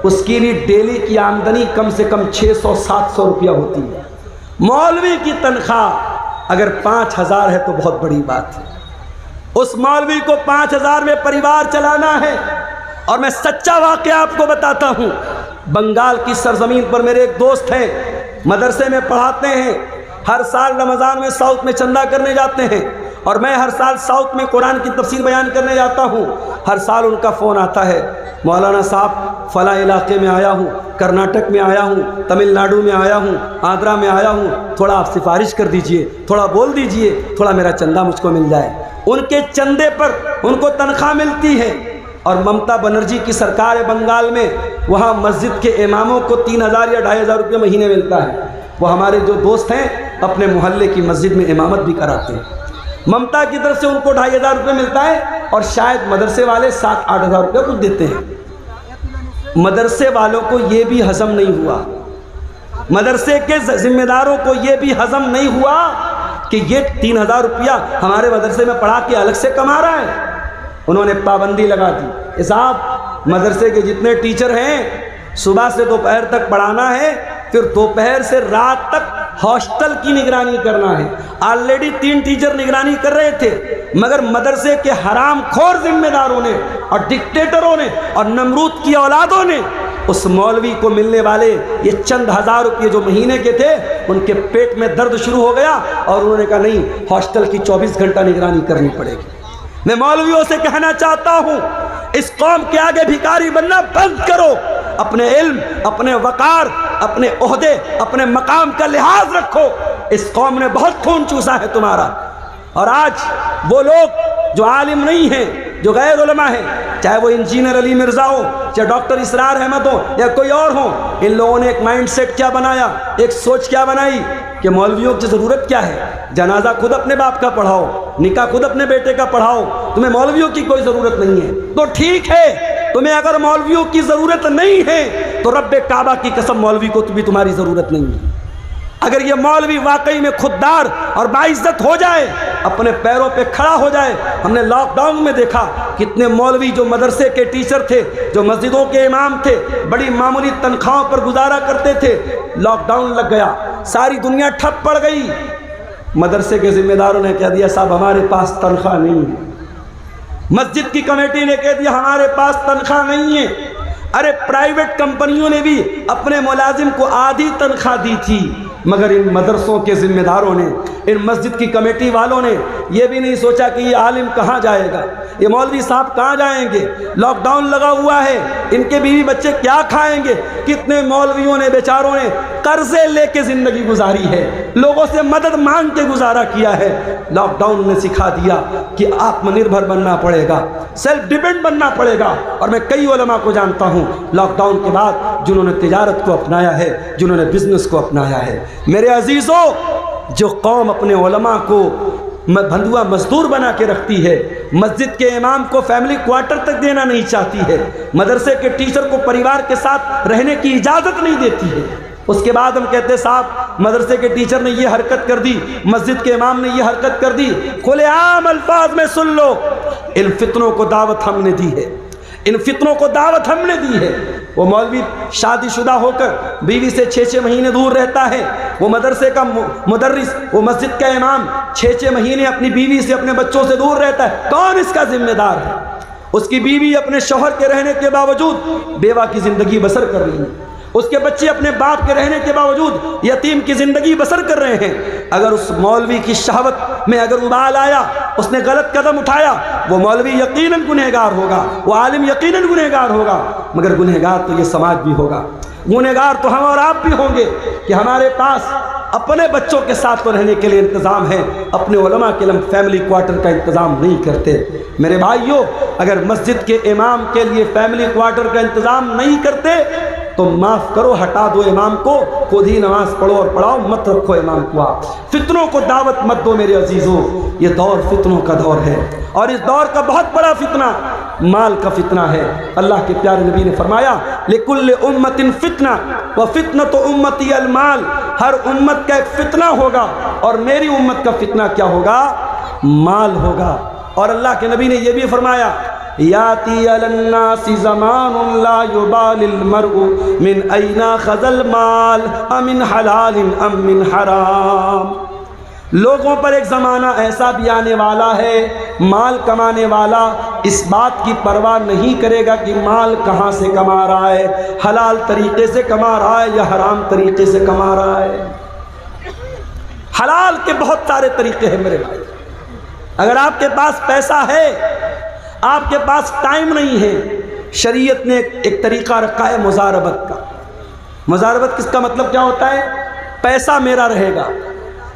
Speaker 1: اس کی بھی ڈیلی کی آمدنی کم سے کم 600-700 روپیہ ہوتی ہے۔ مولوی کی تنخواہ اگر 5,000 ہے تو بہت بڑی بات ہے۔ اس مولوی کو 5,000 میں پریوار چلانا ہے۔ اور میں سچا واقعہ آپ کو بتاتا ہوں، بنگال کی سرزمین پر میرے ایک دوست ہیں، مدرسے میں پڑھاتے ہیں، ہر سال رمضان میں ساؤتھ میں چندہ کرنے جاتے ہیں، اور میں ہر سال ساؤتھ میں قرآن کی تفسیر بیان کرنے جاتا ہوں۔ ہر سال ان کا فون آتا ہے، مولانا صاحب فلاں علاقے میں آیا ہوں، کرناٹک میں آیا ہوں، تمل ناڈو میں آیا ہوں، آندھرا میں آیا ہوں، تھوڑا آپ سفارش کر دیجئے، تھوڑا بول دیجئے، تھوڑا میرا چندہ مجھ کو مل جائے۔ ان کے چندے پر ان کو تنخواہ ملتی ہے۔ اور ممتا بنرجی کی سرکار ہے بنگال میں، وہاں مسجد کے اماموں کو 3,000 یا 2,500 روپے مہینے ملتا ہے۔ وہ ہمارے جو دوست ہیں اپنے محلے کی مسجد میں امامت بھی کراتے ہیں۔ ممتا کی طرف سے ان کو 2,500 روپے ملتا ہے، اور شاید مدرسے والے 7-8 ہزار روپے کچھ دیتے ہیں۔ مدرسے والوں کو یہ بھی ہضم نہیں ہوا، مدرسے کے ذمہ داروں کو یہ بھی ہضم نہیں ہوا کہ یہ 3,000 روپیہ ہمارے مدرسے میں پڑھا کے الگ سے کما رہا ہے۔ انہوں نے پابندی لگا دی، صاحب مدرسے کے جتنے ٹیچر ہیں صبح سے دوپہر تک پڑھانا ہے، پھر دوپہر سے رات تک ہاسٹل کی نگرانی کرنا ہے۔ آلریڈی 3 ٹیچر نگرانی کر رہے تھے، مگر مدرسے کے حرام خور ذمہ داروں نے اور ڈکٹیٹروں نے اور نمرود کی اولادوں نے اس مولوی کو ملنے والے یہ چند ہزار روپے جو مہینے کے تھے، ان کے پیٹ میں درد شروع ہو گیا، اور انہوں نے کہا نہیں، ہاسٹل کی 24 گھنٹہ نگرانی کرنی پڑے گی۔ میں مولویوں سے کہنا چاہتا ہوں، اس قوم کے آگے بھکاری بننا بند کرو، اپنے علم، اپنے وقار، اپنے عہدے، اپنے مقام کا لحاظ رکھو۔ اس قوم نے بہت خون چوسا ہے تمہارا، اور آج وہ لوگ جو عالم نہیں ہیں، جو غیر علماء ہیں، چاہے وہ انجینئر علی مرزا ہو، چاہے ڈاکٹر اسرار احمد ہو، یا کوئی اور ہو، ان لوگوں نے ایک مائنڈ سیٹ کیا بنایا، ایک سوچ کیا بنائی کہ مولویوں کی ضرورت کیا ہے؟ جنازہ خود اپنے باپ کا پڑھاؤ، نکاح خود اپنے بیٹے کا پڑھاؤ، تمہیں مولویوں کی کوئی ضرورت نہیں ہے۔ تو ٹھیک ہے، تمہیں اگر مولویوں کی ضرورت نہیں ہے تو رب کعبہ کی قسم مولوی کو بھی تمہاری ضرورت نہیں ہے۔ اگر یہ مولوی واقعی میں خوددار اور باعزت ہو جائے، اپنے پیروں پہ کھڑا ہو جائے۔ ہم نے لاک ڈاؤن میں دیکھا کتنے مولوی جو مدرسے کے ٹیچر تھے، جو مسجدوں کے امام تھے، بڑی معمولی تنخواہوں پر گزارا کرتے تھے، لاک ڈاؤن لگ گیا، ساری دنیا ٹھپ پڑ گئی۔ مدرسے کے ذمہ داروں نے کہہ دیا صاحب ہمارے پاس تنخواہ نہیں ہے، مسجد کی کمیٹی نے کہہ دیا ہمارے پاس تنخواہ نہیں ہے۔ ارے پرائیویٹ کمپنیوں نے بھی اپنے ملازم کو آدھی تنخواہ دی تھی، مگر ان مدرسوں کے ذمہ داروں نے، ان مسجد کی کمیٹی والوں نے یہ بھی نہیں سوچا کہ یہ عالم کہاں جائے گا، یہ مولوی صاحب کہاں جائیں گے، لاک ڈاؤن لگا ہوا ہے، ان کے بیوی بچے کیا کھائیں گے۔ کتنے مولویوں نے بیچاروں نے قرضے لے کے زندگی گزاری ہے، لوگوں سے مدد مانگ کے گزارا کیا ہے۔ لاک ڈاؤن نے سکھا دیا کہ آتم نربھر بننا پڑے گا، سیلف ڈیپینڈ بننا پڑے گا۔ اور میں کئی علماء کو جانتا ہوں لاک ڈاؤن کے بعد جنہوں نے تجارت کو اپنایا ہے، جنہوں نے بزنس کو اپنایا ہے۔ میرے عزیزوں، جو قوم اپنے علماء کو بندھوا مزدور بنا کے رکھتی ہے، مسجد کے امام کو فیملی کوارٹر تک دینا نہیں چاہتی ہے، مدرسے کے ٹیچر کو پریوار کے ساتھ رہنے کی اجازت نہیں دیتی ہے، اس کے بعد ہم کہتے ہیں صاحب مدرسے کے ٹیچر نے یہ حرکت کر دی، مسجد کے امام نے یہ حرکت کر دی، کھلے عام الفاظ میں سن لو، ان فتنوں کو دعوت ہم نے دی ہے، ان فتنوں کو دعوت ہم نے دی ہے۔ وہ مولوی شادی شدہ ہو کر بیوی سے 6 مہینے دور رہتا ہے، وہ مدرسے کا مدرس، وہ مسجد کا امام 6 مہینے اپنی بیوی سے، اپنے بچوں سے دور رہتا ہے، کون اس کا ذمہ دار ہے؟ اس کی بیوی اپنے شوہر کے رہنے کے باوجود بیوہ کی زندگی بسر کر رہی ہے، اس کے بچے اپنے باپ کے رہنے کے باوجود یتیم کی زندگی بسر کر رہے ہیں۔ اگر اس مولوی کی شہوت میں اگر ابال آیا، اس نے غلط قدم اٹھایا، وہ مولوی یقیناً گنہگار ہوگا، وہ عالم یقیناً گنہگار ہوگا، مگر گنہگار تو یہ سماج بھی ہوگا، گنہگار تو ہم اور آپ بھی ہوں گے کہ ہمارے پاس اپنے بچوں کے ساتھ تو رہنے کے لیے انتظام ہے، اپنے علماء کے لیے فیملی کوارٹر کا انتظام نہیں کرتے۔ میرے بھائیوں، اگر مسجد کے امام کے لیے فیملی کوارٹر کا انتظام نہیں کرتے تو معاف کرو، ہٹا دو امام کو، خود ہی نماز پڑھو اور پڑھاؤ، مت رکھو امام کو۔ آپ فتنوں کو دعوت مت دو میرے عزیزوں، یہ دور فتنوں کا دور ہے، اور اس دور کا بہت بڑا فتنہ مال کا فتنہ ہے۔ اللہ کے پیارے نبی نے فرمایا لِكُلِّ أُمَّةٍ فِتْنَةٌ وَفِتْنَةُ أُمَّتِي الْمَالِ، ہر امت کا ایک فتنہ ہوگا اور میری امت کا فتنہ کیا ہوگا؟ مال ہوگا۔ اور اللہ کے نبی نے یہ بھی فرمایا یاتی علی الناس زمان لا یبالی المرء من این اخذ المال امن حلال ام من حرام، لوگوں پر ایک زمانہ ایسا بھی آنے والا ہے، مال کمانے والا اس بات کی پرواہ نہیں کرے گا کہ مال کہاں سے کما رہا ہے، حلال طریقے سے کما رہا ہے یا حرام طریقے سے کما رہا ہے۔ حلال کے بہت سارے طریقے ہیں میرے بھائی، اگر آپ کے پاس پیسہ ہے، آپ کے پاس ٹائم نہیں ہے، شریعت نے ایک طریقہ رکھا ہے مزاربت کا۔ مزاربت کس کا مطلب کیا ہوتا ہے؟ پیسہ میرا رہے گا،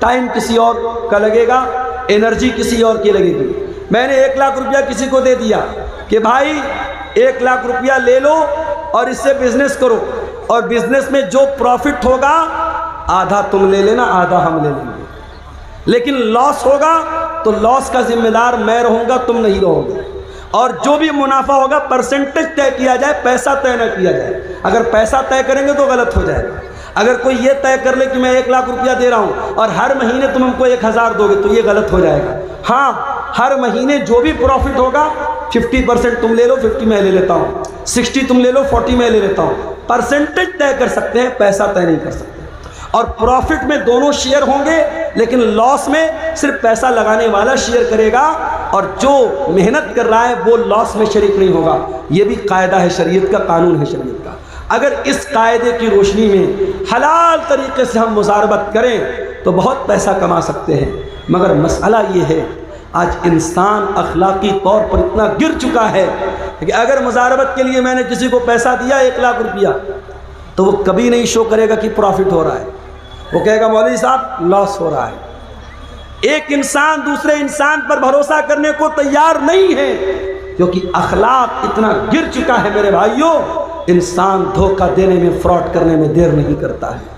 Speaker 1: ٹائم کسی اور کا لگے گا، انرجی کسی اور کی لگے گی۔ میں نے 1 لاکھ روپیہ کسی کو دے دیا کہ بھائی 1 لاکھ روپیہ لے لو اور اس سے بزنس کرو، اور بزنس میں جو پروفٹ ہوگا آدھا تم لے لینا، آدھا ہم لے لیں گے، لیکن لاس ہوگا تو لاس کا ذمہ دار میں رہوں گا، تم نہیں رہو گے، اور جو بھی منافع ہوگا پرسنٹیج طے کیا جائے، پیسہ طے نہ کیا جائے۔ اگر پیسہ طے کریں گے تو غلط ہو جائے گا۔ اگر کوئی یہ طے کر لے کہ میں 1 لاکھ روپیہ دے رہا ہوں اور ہر مہینے تم ہم کو 1000 دو گے تو یہ غلط ہو جائے گا۔ ہاں، ہر مہینے جو بھی پروفٹ ہوگا 50% تم لے لو، 50 میں لے لیتا ہوں، 60 تم لے لو، 40 میں لے لیتا ہوں۔ پرسنٹیج طے کر سکتے ہیں، پیسہ طے نہیں کر سکتے۔ اور پروفٹ میں دونوں شیئر ہوں گے، لیکن لاس میں صرف پیسہ لگانے والا شیئر کرے گا اور جو محنت کر رہا ہے وہ لاس میں شریک نہیں ہوگا۔ یہ بھی قاعدہ ہے شریعت کا، قانون ہے شریعت کا۔ اگر اس قاعدے کی روشنی میں حلال طریقے سے ہم مزاربت کریں تو بہت پیسہ کما سکتے ہیں، مگر مسئلہ یہ ہے آج انسان اخلاقی طور پر اتنا گر چکا ہے کہ اگر مزاربت کے لیے میں نے کسی کو پیسہ دیا 1 لاکھ روپیہ تو وہ کبھی نہیں شو کرے گا کہ پروفٹ ہو رہا ہے، وہ کہے گا مولوی صاحب لاس ہو رہا ہے۔ ایک انسان دوسرے انسان پر بھروسہ کرنے کو تیار نہیں ہے، کیونکہ اخلاق اتنا گر چکا ہے میرے بھائیوں، انسان دھوکہ دینے میں، فراڈ کرنے میں دیر نہیں کرتا ہے۔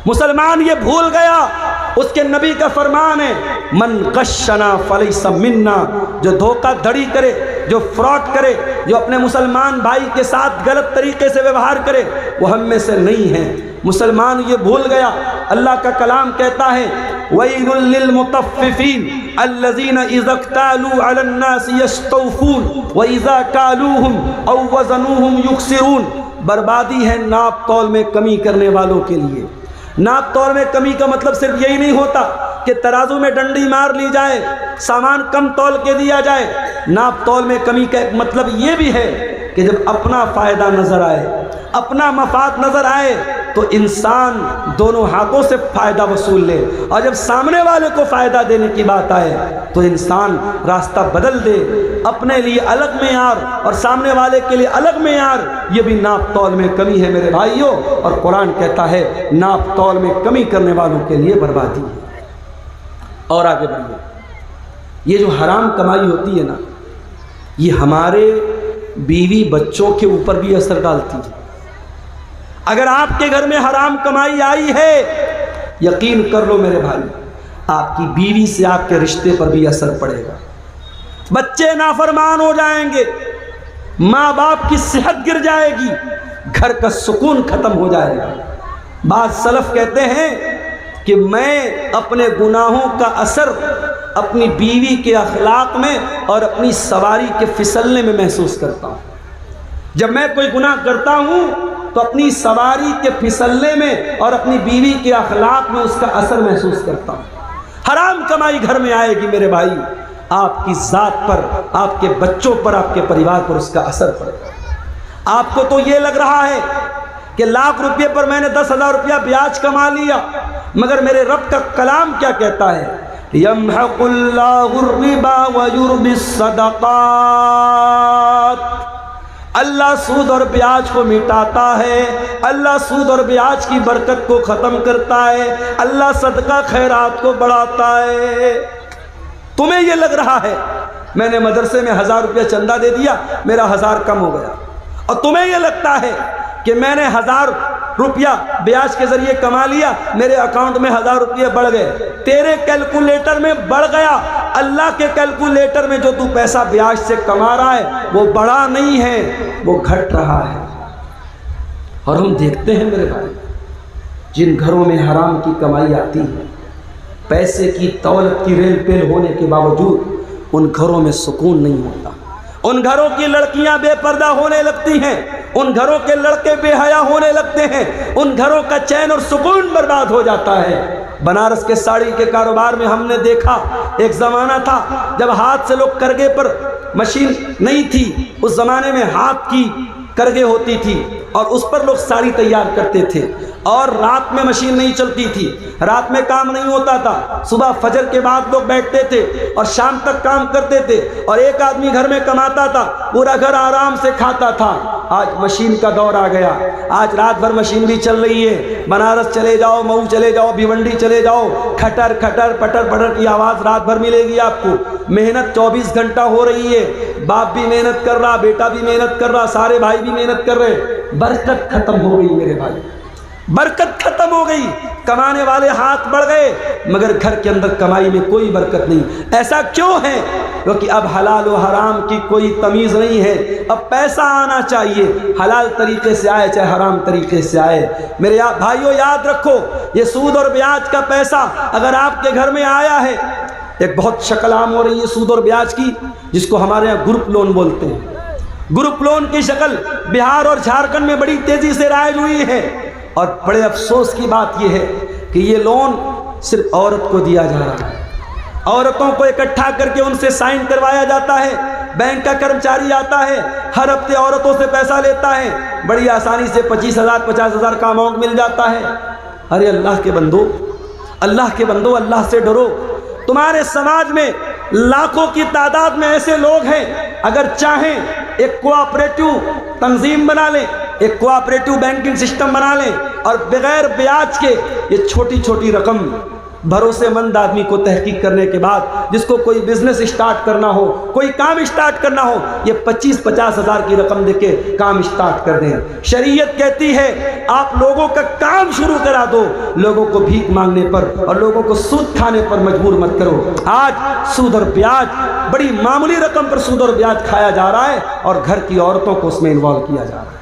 Speaker 1: مسلمان یہ بھول گیا، اس کے نبی کا فرمان ہے من غشنا فلیس منا، جو دھوکہ دھڑی کرے، جو فراڈ کرے، جو اپنے مسلمان بھائی کے ساتھ غلط طریقے سے ویوہار کرے، وہ ہم میں سے نہیں ہے۔ مسلمان یہ بھول گیا، اللہ کا کلام کہتا ہے وَيْلٌ لِّلْمُطَفِّفِينَ الَّذِينَ إِذَا اكْتَالُوا عَلَى النَّاسِ يَسْتَوْفُونَ وَإِذَا كَالُوهُمْ أَوْ وَزَنُوهُمْ يُخْسِرُونَ، بربادی ہے ناپ تول میں کمی کرنے والوں کے لیے۔ ناپ تول میں کمی کا مطلب صرف یہی نہیں ہوتا کہ ترازو میں ڈنڈی مار لی جائے، سامان کم تول کے دیا جائے۔ ناپ تول میں کمی کا ایک مطلب یہ بھی ہے کہ جب اپنا فائدہ نظر آئے، اپنا مفاد نظر آئے تو انسان دونوں ہاتھوں سے فائدہ وصول لے، اور جب سامنے والے کو فائدہ دینے کی بات آئے تو انسان راستہ بدل دے، اپنے لیے الگ معیار اور سامنے والے کے لیے الگ معیار۔ یہ بھی ناپ تول میں کمی ہے میرے بھائیوں، اور قرآن کہتا ہے ناپ تول میں کمی کرنے والوں کے لیے بربادی ہے۔ اور آگے بڑھیے، یہ جو حرام کمائی ہوتی ہے نا، یہ ہمارے بیوی بچوں کے اوپر بھی اثر ڈالتی ہے۔ اگر آپ کے گھر میں حرام کمائی آئی ہے، یقین کر لو میرے بھائی، آپ کی بیوی سے آپ کے رشتے پر بھی اثر پڑے گا، بچے نافرمان ہو جائیں گے، ماں باپ کی صحت گر جائے گی، گھر کا سکون ختم ہو جائے گا۔ بعض سلف کہتے ہیں کہ میں اپنے گناہوں کا اثر اپنی بیوی کے اخلاق میں اور اپنی سواری کے پھسلنے میں محسوس کرتا ہوں۔ جب میں کوئی گناہ کرتا ہوں تو اپنی سواری کے پھسلنے میں اور اپنی بیوی کے اخلاق میں اس کا اثر محسوس کرتا ہوں۔ حرام کمائی گھر میں آئے گی میرے بھائی، آپ کی ذات پر، آپ کے بچوں پر، آپ کے پریوار پر اس کا اثر پڑے گا۔ آپ کو تو یہ لگ رہا ہے کہ لاکھ روپے پر میں نے 10,000 روپیہ بیاج کما لیا، مگر میرے رب کا کلام کیا کہتا ہے؟ یمحق اللہ الربا ویربی الصدقات، اللہ سود اور بیاج کو مٹاتا ہے، اللہ سود اور بیاج کی برکت کو ختم کرتا ہے، اللہ صدقہ خیرات کو بڑھاتا ہے۔ تمہیں یہ لگ رہا ہے میں نے مدرسے میں 1,000 روپیہ چندہ دے دیا، میرا 1,000 کم ہو گیا، اور تمہیں یہ لگتا ہے کہ میں نے 1,000 روپیہ بیاج کے ذریعے کما لیا، میرے اکاؤنٹ میں 1,000 روپیہ بڑھ گئے۔ تیرے کیلکولیٹر میں بڑھ گیا، اللہ کے کیلکولیٹر میں جو تو پیسہ بیاج سے کما رہا ہے وہ بڑھا نہیں ہے، وہ گھٹ رہا ہے۔ اور ہم دیکھتے ہیں میرے بھائی، جن گھروں میں حرام کی کمائی آتی ہے، پیسے کی دولت کی ریل پیل ہونے کے باوجود ان گھروں میں سکون نہیں ہوتا، ان گھروں کی لڑکیاں بے پردہ ہونے لگتی ہیں، ان گھروں کے لڑکے بے حیا ہونے لگتے ہیں، ان گھروں کا چین اور سکون برباد ہو جاتا ہے۔ بنارس کے ساڑی کے کاروبار میں ہم نے دیکھا، ایک زمانہ تھا جب ہاتھ سے لوگ کرگے پر، مشین نہیں تھی اس زمانے میں، ہاتھ کی کرگے ہوتی تھی اور اس پر لوگ ساڑی تیار کرتے تھے، اور رات میں مشین نہیں چلتی تھی، رات میں کام نہیں ہوتا تھا، صبح فجر کے بعد لوگ بیٹھتے تھے اور شام تک کام کرتے تھے، اور ایک آدمی گھر میں کماتا تھا، پورا گھر آرام سے کھاتا تھا۔ آج مشین کا دور آ گیا، آج رات بھر مشین بھی چل رہی ہے، بنارس چلے جاؤ، مئو چلے جاؤ، بھیونڈی چلے جاؤ، کھٹر کھٹر پٹر پٹر کی آواز رات بھر ملے گی آپ کو۔ محنت 24 گھنٹہ ہو رہی ہے، باپ بھی محنت کر رہا، بیٹا بھی محنت کر رہا، سارے بھائی بھی محنت کر رہے، برکت ختم ہو گئی میرے بھائی، برکت ختم ہو گئی، کمانے والے ہاتھ بڑھ گئے مگر گھر کے اندر کمائی میں کوئی برکت نہیں۔ ایسا کیوں ہے؟ کیونکہ اب حلال و حرام کی کوئی تمیز نہیں ہے، اب پیسہ آنا چاہیے، حلال طریقے سے آئے چاہے حرام طریقے سے آئے۔ میرے بھائیوں یاد رکھو، یہ سود اور بیاج کا پیسہ اگر آپ کے گھر میں آیا ہے، ایک بہت شکل عام ہو رہی ہے سود اور بیاج کی، جس کو ہمارے یہاں گروپ لون بولتے ہیں۔ گروپ لون کی شکل بہار اور جھارکھنڈ میں بڑی تیزی سے رائج ہوئی ہے، اور بڑے افسوس کی بات یہ ہے کہ یہ لون صرف عورت کو دیا جا رہا ہے، عورتوں کو اکٹھا کر کے ان سے سائن کروایا جاتا ہے، بینک کا کرمچاری آتا ہے، ہر ہفتے عورتوں سے پیسہ لیتا ہے، بڑی آسانی سے 25,000 50,000 کا اماؤنٹ مل جاتا ہے۔ ارے اللہ کے بندو، اللہ کے بندو، اللہ سے ڈرو۔ تمہارے سماج میں لاکھوں کی تعداد میں ایسے لوگ ہیں، اگر چاہیں ایک کوآپریٹو تنظیم بنا لیں، ایک کوآپریٹو بینکنگ سسٹم بنا لیں، اور بغیر بیاج کے یہ چھوٹی چھوٹی رقم بھروسے مند آدمی کو تحقیق کرنے کے بعد، جس کو کوئی بزنس اسٹارٹ کرنا ہو، کوئی کام اسٹارٹ کرنا ہو، یہ 25-50 ہزار کی رقم دے کے کام اسٹارٹ کر دیں۔ شریعت کہتی ہے آپ لوگوں کا کام شروع کرا دو، لوگوں کو بھیک مانگنے پر اور لوگوں کو سود کھانے پر مجبور مت کرو۔ آج سود اور بیاج، بڑی معمولی رقم پر سود اور بیاج کھایا جا رہا ہے، اور گھر کی عورتوں کو اس میں انوالو کیا جا رہا ہے۔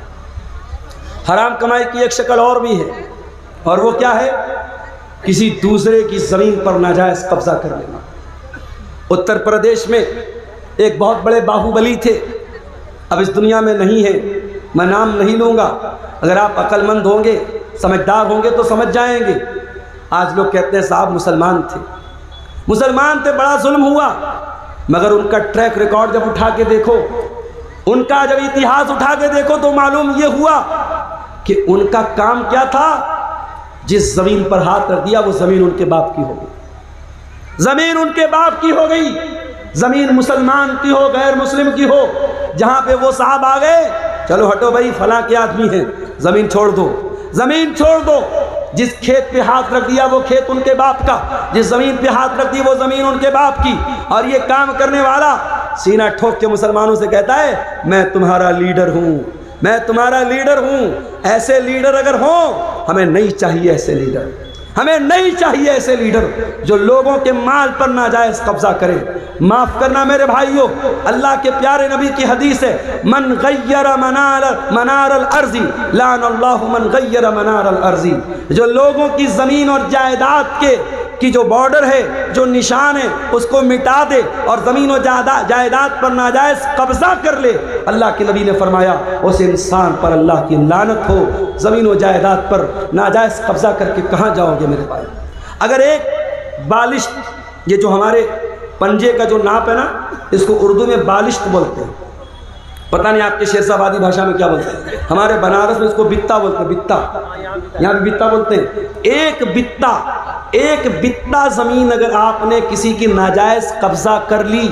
Speaker 1: حرام کمائی کی ایک شکل اور بھی ہے، اور وہ کیا ہے؟ کسی دوسرے کی زمین پر ناجائز قبضہ کر لینا۔ اتر پردیش میں ایک بہت بڑے باہوبلی تھے، اب اس دنیا میں نہیں ہے، میں نام نہیں لوں گا، اگر آپ عقل مند ہوں گے، سمجھدار ہوں گے تو سمجھ جائیں گے۔ آج لوگ کہتے ہیں صاحب مسلمان تھے، مسلمان تھے، بڑا ظلم ہوا، مگر ان کا ٹریک ریکارڈ جب اٹھا کے دیکھو، ان کا جب اتہاس اٹھا کے دیکھو تو معلوم یہ ہوا کہ ان کا کام کیا تھا؟ جس زمین پر ہاتھ رکھ دیا وہ زمین ان کے باپ کی ہو گئی، زمین ان کے باپ کی ہو گئی، زمین مسلمان کی ہو غیر مسلم کی ہو، جہاں پہ وہ صاحب آ گئے چلو ہٹو بھائی فلاں کے آدمی ہیں، زمین چھوڑ دو، زمین چھوڑ دو۔ جس کھیت پہ ہاتھ رکھ دیا وہ کھیت ان کے باپ کا، جس زمین پہ ہاتھ رکھ دی وہ زمین ان کے باپ کی۔ اور یہ کام کرنے والا سینہ ٹھوک کے مسلمانوں سے کہتا ہے میں تمہارا لیڈر ہوں، میں تمہارا لیڈر ہوں۔ ایسے لیڈر اگر ہوں، ہمیں نہیں چاہیے ایسے لیڈر، ہمیں نہیں چاہیے ایسے لیڈر جو لوگوں کے مال پر ناجائز قبضہ کرے۔ معاف کرنا میرے بھائیوں، اللہ کے پیارے نبی کی حدیث ہے من غیر منار الارض لعن اللہ من غیر منار الارض، جو لوگوں کی زمین اور جائیداد کی جو بارڈر ہے، جو نشان ہے، اس کو مٹا دے اور زمین و جائیداد پر ناجائز قبضہ کر لے، اللہ کے نبی نے فرمایا اس انسان پر اللہ کی لعنت ہو۔ زمین و جائیداد پر ناجائز قبضہ کر کے کہاں جاؤ گے میرے بھائی؟ اگر ایک بالشت، یہ جو ہمارے پنجے کا جو ناپ ہے نا، اس کو اردو میں بالشت بولتے ہیں، پتہ نہیں آپ کے شیر آبادی بھاشا میں کیا بولتے ہیں، ہمارے بنارس میں اس کو بتا بولتے ہیں، بتا، یہاں بھی بتا بولتے ہیں۔ ایک بتا زمین اگر آپ نے کسی کی ناجائز قبضہ کر لی،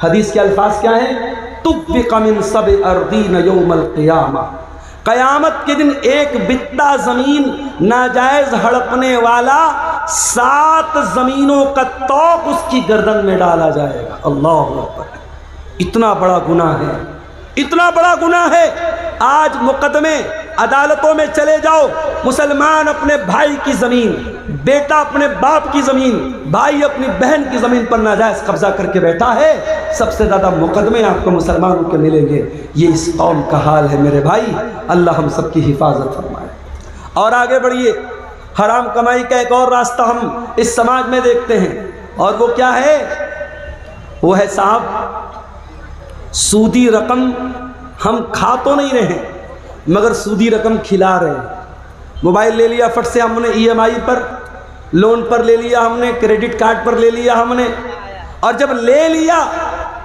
Speaker 1: حدیث کے الفاظ کیا ہیں؟ طُبِّقَ مِن سَبْعِ أَرْضِينَ يَوْمَ الْقِيَامَةِ، قیامت کے دن ایک بتا زمین ناجائز ہڑپنے والا 7 زمینوں کا توق اس کی گردن میں ڈالا جائے گا۔ اللہ اکبر! اتنا بڑا گناہ ہے، اتنا بڑا گناہ ہے۔ آج مقدمے عدالتوں میں چلے جاؤ، مسلمان اپنے بھائی کی زمین، بیٹا اپنے باپ کی زمین، بھائی اپنی بہن کی زمین پر ناجائز قبضہ کر کے بیٹھا ہے، سب سے زیادہ مقدمے آپ کو مسلمانوں کے ملیں گے۔ یہ اس قوم کا حال ہے میرے بھائی، اللہ ہم سب کی حفاظت فرمائے۔ اور آگے بڑھیے، حرام کمائی کا ایک اور راستہ ہم اس سماج میں دیکھتے ہیں، اور وہ کیا ہے؟ وہ ہے صاحب سودی رقم ہم کھا تو نہیں رہے مگر سودی رقم کھلا رہے ہیں۔ موبائل لے لیا فٹ سے ہم نے، ای ایم آئی پر، لون پر لے لیا ہم نے، کریڈٹ کارڈ پر لے لیا ہم نے، اور جب لے لیا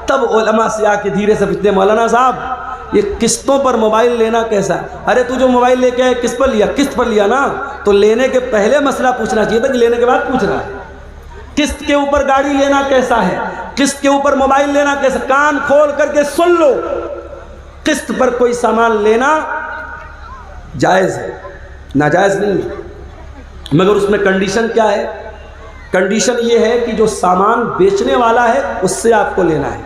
Speaker 1: تب علماء سے آ کے دھیرے سے پوچھتے مولانا صاحب یہ قسطوں پر موبائل لینا کیسا ہے؟ ارے تو جو موبائل لے کے آئے کس پر لیا؟ قسط پر لیا نا، تو لینے کے پہلے مسئلہ پوچھنا چاہیے تھا کہ لینے کے بعد پوچھ رہا ہے۔ قسط کے اوپر گاڑی لینا کیسا ہے؟ قسط کے اوپر موبائل لینا کیسا؟ کان کھول کر کے سن لو، قسط پر کوئی سامان لینا جائز ہے، ناجائز نہیں ہے، مگر اس میں کنڈیشن کیا ہے؟ کنڈیشن یہ ہے کہ جو سامان بیچنے والا ہے اس سے آپ کو لینا ہے۔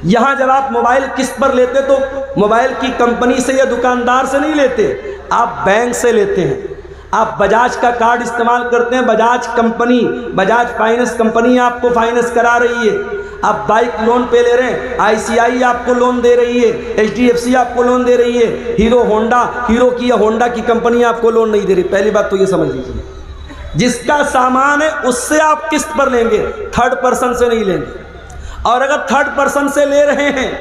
Speaker 1: یہاں جب آپ موبائل قسط پر لیتے تو موبائل کی کمپنی سے یا دکاندار سے نہیں لیتے، آپ بینک سے لیتے ہیں۔ آپ بجاج کا کارڈ استعمال کرتے ہیں، Bajaj company, Bajaj finance company آپ کو فائننس کرا رہی ہے۔ آپ بائک لون پہ لے رہے ہیں، آئی سی آئی آپ کو لون دے رہی ہے، ایچ ڈی ایف سی آپ کو لون دے رہی ہے، ہیرو کی یا ہونڈا کی کمپنی آپ کو لون نہیں دے رہی۔ پہلی بات تو یہ سمجھ لیجیے، جس کا سامان ہے اس سے آپ قسط پر لیں گے، تھرڈ پرسن سے نہیں لیں گے۔ اور اگر تھرڈ پرسن سے لے رہے ہیں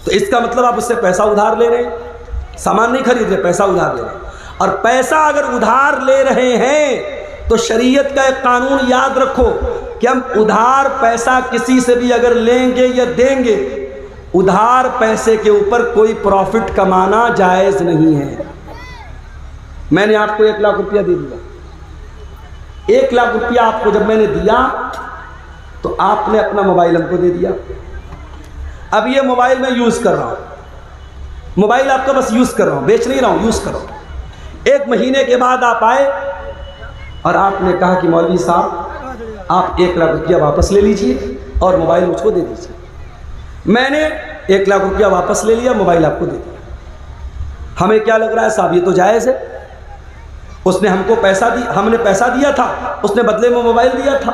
Speaker 1: تو اس کا مطلب آپ اس سے پیسہ ادھار لے رہے ہیں، سامان نہیں خرید رہے، پیسہ ادھار لے رہے ہیں۔ اور پیسہ اگر ادھار لے رہے ہیں تو شریعت کا ایک قانون یاد رکھو کہ ہم ادھار پیسہ کسی سے بھی اگر لیں گے یا دیں گے، ادھار پیسے کے اوپر کوئی پروفٹ کمانا جائز نہیں ہے۔ میں نے آپ کو 1 لاکھ روپیہ دے دیا، 1 لاکھ روپیہ آپ کو جب میں نے دیا تو آپ نے اپنا موبائل ہم کو دے دیا۔ اب یہ موبائل میں یوز کر رہا ہوں، موبائل آپ کا بس یوز کر رہا ہوں، بیچ نہیں رہا ہوں، یوز کر رہا ہوں۔ 1 مہینے کے بعد آپ آئے اور آپ نے کہا کہ مولوی صاحب آپ 1 لاکھ روپیہ واپس لے لیجئے اور موبائل مجھ کو دے دیجئے۔ میں نے 1 لاکھ روپیہ واپس لے لیا، موبائل آپ کو دے دیا۔ ہمیں کیا لگ رہا ہے صاحب یہ تو جائز ہے، اس نے ہم کو پیسہ دیا، ہم نے پیسہ دیا تھا، اس نے بدلے میں موبائل دیا تھا۔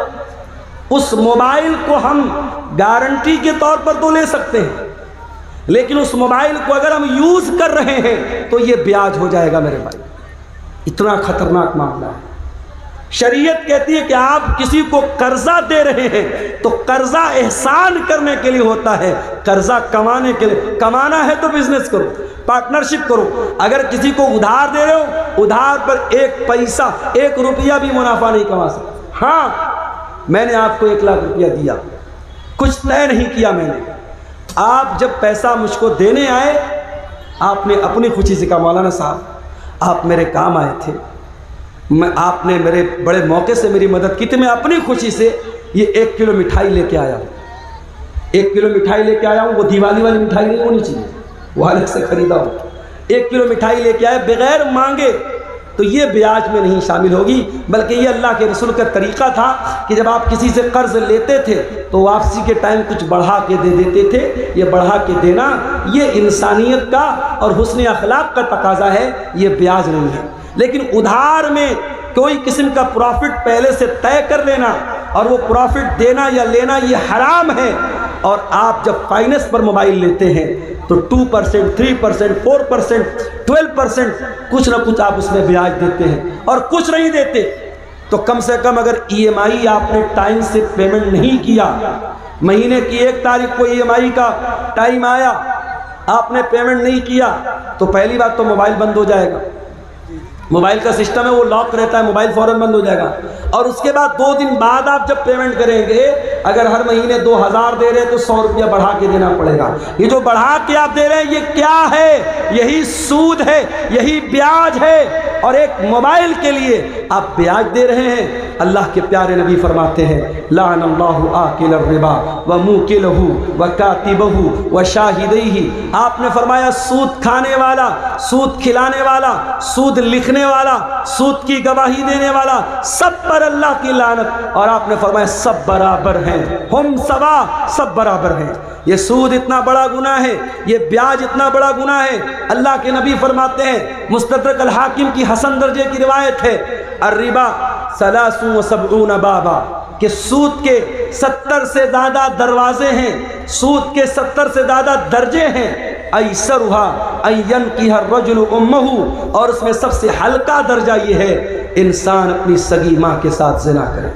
Speaker 1: اس موبائل کو ہم گارنٹی کے طور پر تو لے سکتے ہیں، لیکن اس موبائل کو اگر ہم یوز کر رہے ہیں تو یہ بیاج ہو جائے گا میرے بھائی۔ اتنا خطرناک معاملہ ہے۔ شریعت کہتی ہے کہ آپ کسی کو قرضہ دے رہے ہیں تو قرضہ احسان کرنے کے لیے ہوتا ہے، قرضہ کمانے کے لیے۔ کمانا ہے تو بزنس کرو، پارٹنرشپ کرو۔ اگر کسی کو ادھار دے رہے ہو، ادھار پر 1 پیسہ 1 روپیہ بھی منافع نہیں کما سکتے۔ ہاں میں نے آپ کو 1 لاکھ روپیہ دیا، کچھ طے نہیں کیا میں نے، آپ جب پیسہ مجھ کو دینے آئے آپ نے اپنی خوشی سے کہا مولانا صاحب آپ میرے کام آئے تھے، آپ نے میرے بڑے موقع سے میری مدد کی تھی، میں اپنی خوشی سے یہ 1 کلو مٹھائی لے کے آیا ہوں، 1 کلو مٹھائی لے کے آیا ہوں۔ وہ دیوالی والی مٹھائی نہیں ہونی چاہیے، وہ الگ سے خریدا ہوں۔ 1 کلو مٹھائی لے کے آئے بغیر مانگے، تو یہ بیاج میں نہیں شامل ہوگی، بلکہ یہ اللہ کے رسول کا طریقہ تھا کہ جب آپ کسی سے قرض لیتے تھے تو واپسی کے ٹائم کچھ بڑھا کے دے دیتے تھے۔ یہ بڑھا کے دینا یہ انسانیت کا اور حسن اخلاق کا تقاضا ہے، یہ بیاج نہیں ہے۔ لیکن ادھار میں کوئی قسم کا پروفٹ پہلے سے طے کر لینا اور وہ پروفٹ دینا یا لینا یہ حرام ہے۔ اور آپ جب فائننس پر موبائل لیتے ہیں تو 2%، 3%، 4%، 12% کچھ نہ کچھ آپ اس میں بیاج دیتے ہیں، اور کچھ نہیں دیتے تو کم سے کم اگر EMI آپ نے ٹائم سے پیمنٹ نہیں کیا، مہینے کی 1 تاریخ کو EMI کا ٹائم آیا، آپ نے پیمنٹ نہیں کیا تو پہلی بات تو موبائل بند ہو جائے گا۔ موبائل کا سسٹم ہے وہ لاک رہتا ہے، موبائل فوراً بند ہو جائے گا۔ اور اس کے بعد 2 دن بعد آپ جب پیمنٹ کریں گے، اگر ہر مہینے 2000 دے رہے ہیں تو 100 روپیہ بڑھا کے دینا پڑے گا۔ یہ جو بڑھا کے آپ دے رہے ہیں یہ کیا ہے؟ یہی سود ہے، یہی بیاج ہے، اور ایک موبائل کے لیے آپ بیاج دے رہے ہیں۔ اللہ کے پیارے نبی فرماتے ہیں لعن اللہ آکل الربا وموکلہ وکاتبہ وشاہدیہ۔ آپ نے فرمایا سود کھانے والا، سود کھلانے والا، سود لکھنے والا، سود کی گواہی دینے والا، سب پر اللہ کی لعنت۔ اور آپ نے فرمایا سب برابر ہیں، ہم سوا، سب برابر ہیں۔ یہ سود اتنا بڑا گناہ ہے، یہ بیاج اتنا بڑا گناہ ہے۔ اللہ کے نبی فرماتے ہیں، مستدرک الحاکم کی حسن درجے کی روایت ہے، الربا 73 بابا، کہ سود کے 70 سے زیادہ دروازے ہیں، سود کے 70 سے زیادہ درجے ہیں۔ ایسرھا ان ینکح الرجل امہ، اور اس میں سب سے ہلکا درجہ یہ ہے انسان اپنی سگی ماں کے ساتھ زنا کرے،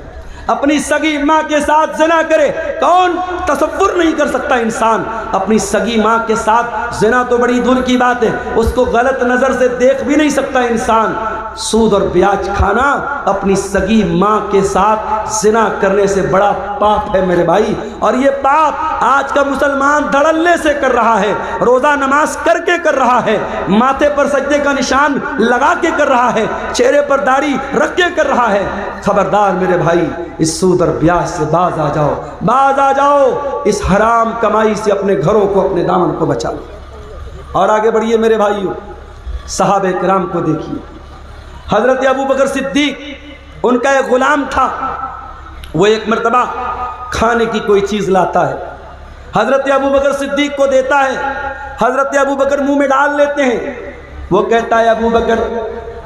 Speaker 1: اپنی سگی ماں کے ساتھ زنا کرے۔ کون تصور نہیں کر سکتا انسان اپنی سگی ماں کے ساتھ زنا؟ تو بڑی دور کی بات ہے، اس کو غلط نظر سے دیکھ بھی نہیں سکتا انسان۔ سود اور بیاج کھانا اپنی سگی ماں کے ساتھ زنا کرنے سے بڑا پاپ ہے میرے بھائی۔ اور یہ پاپ آج کا مسلمان دھڑلے سے کر رہا ہے، روزہ نماز کر کے کر رہا ہے، ماتھے پر سجدے کا نشان لگا کے کر رہا ہے، چہرے پر داڑھی رکھ کے کر رہا ہے۔ خبردار میرے بھائی، اس سود اور بیاج سے باز آ جاؤ، باز آ جاؤ، اس حرام کمائی سے اپنے گھروں کو، اپنے دامن کو بچا لو۔ اور آگے بڑھیے میرے بھائیوں، صحابہ کرام کو دیکھیے۔ حضرت ابو بکر صدیق، ان کا ایک غلام تھا، وہ ایک مرتبہ کھانے کی کوئی چیز لاتا ہے، حضرت ابو بکر صدیق کو دیتا ہے، حضرت ابو بکر منہ میں ڈال لیتے ہیں۔ وہ کہتا ہے ابو بکر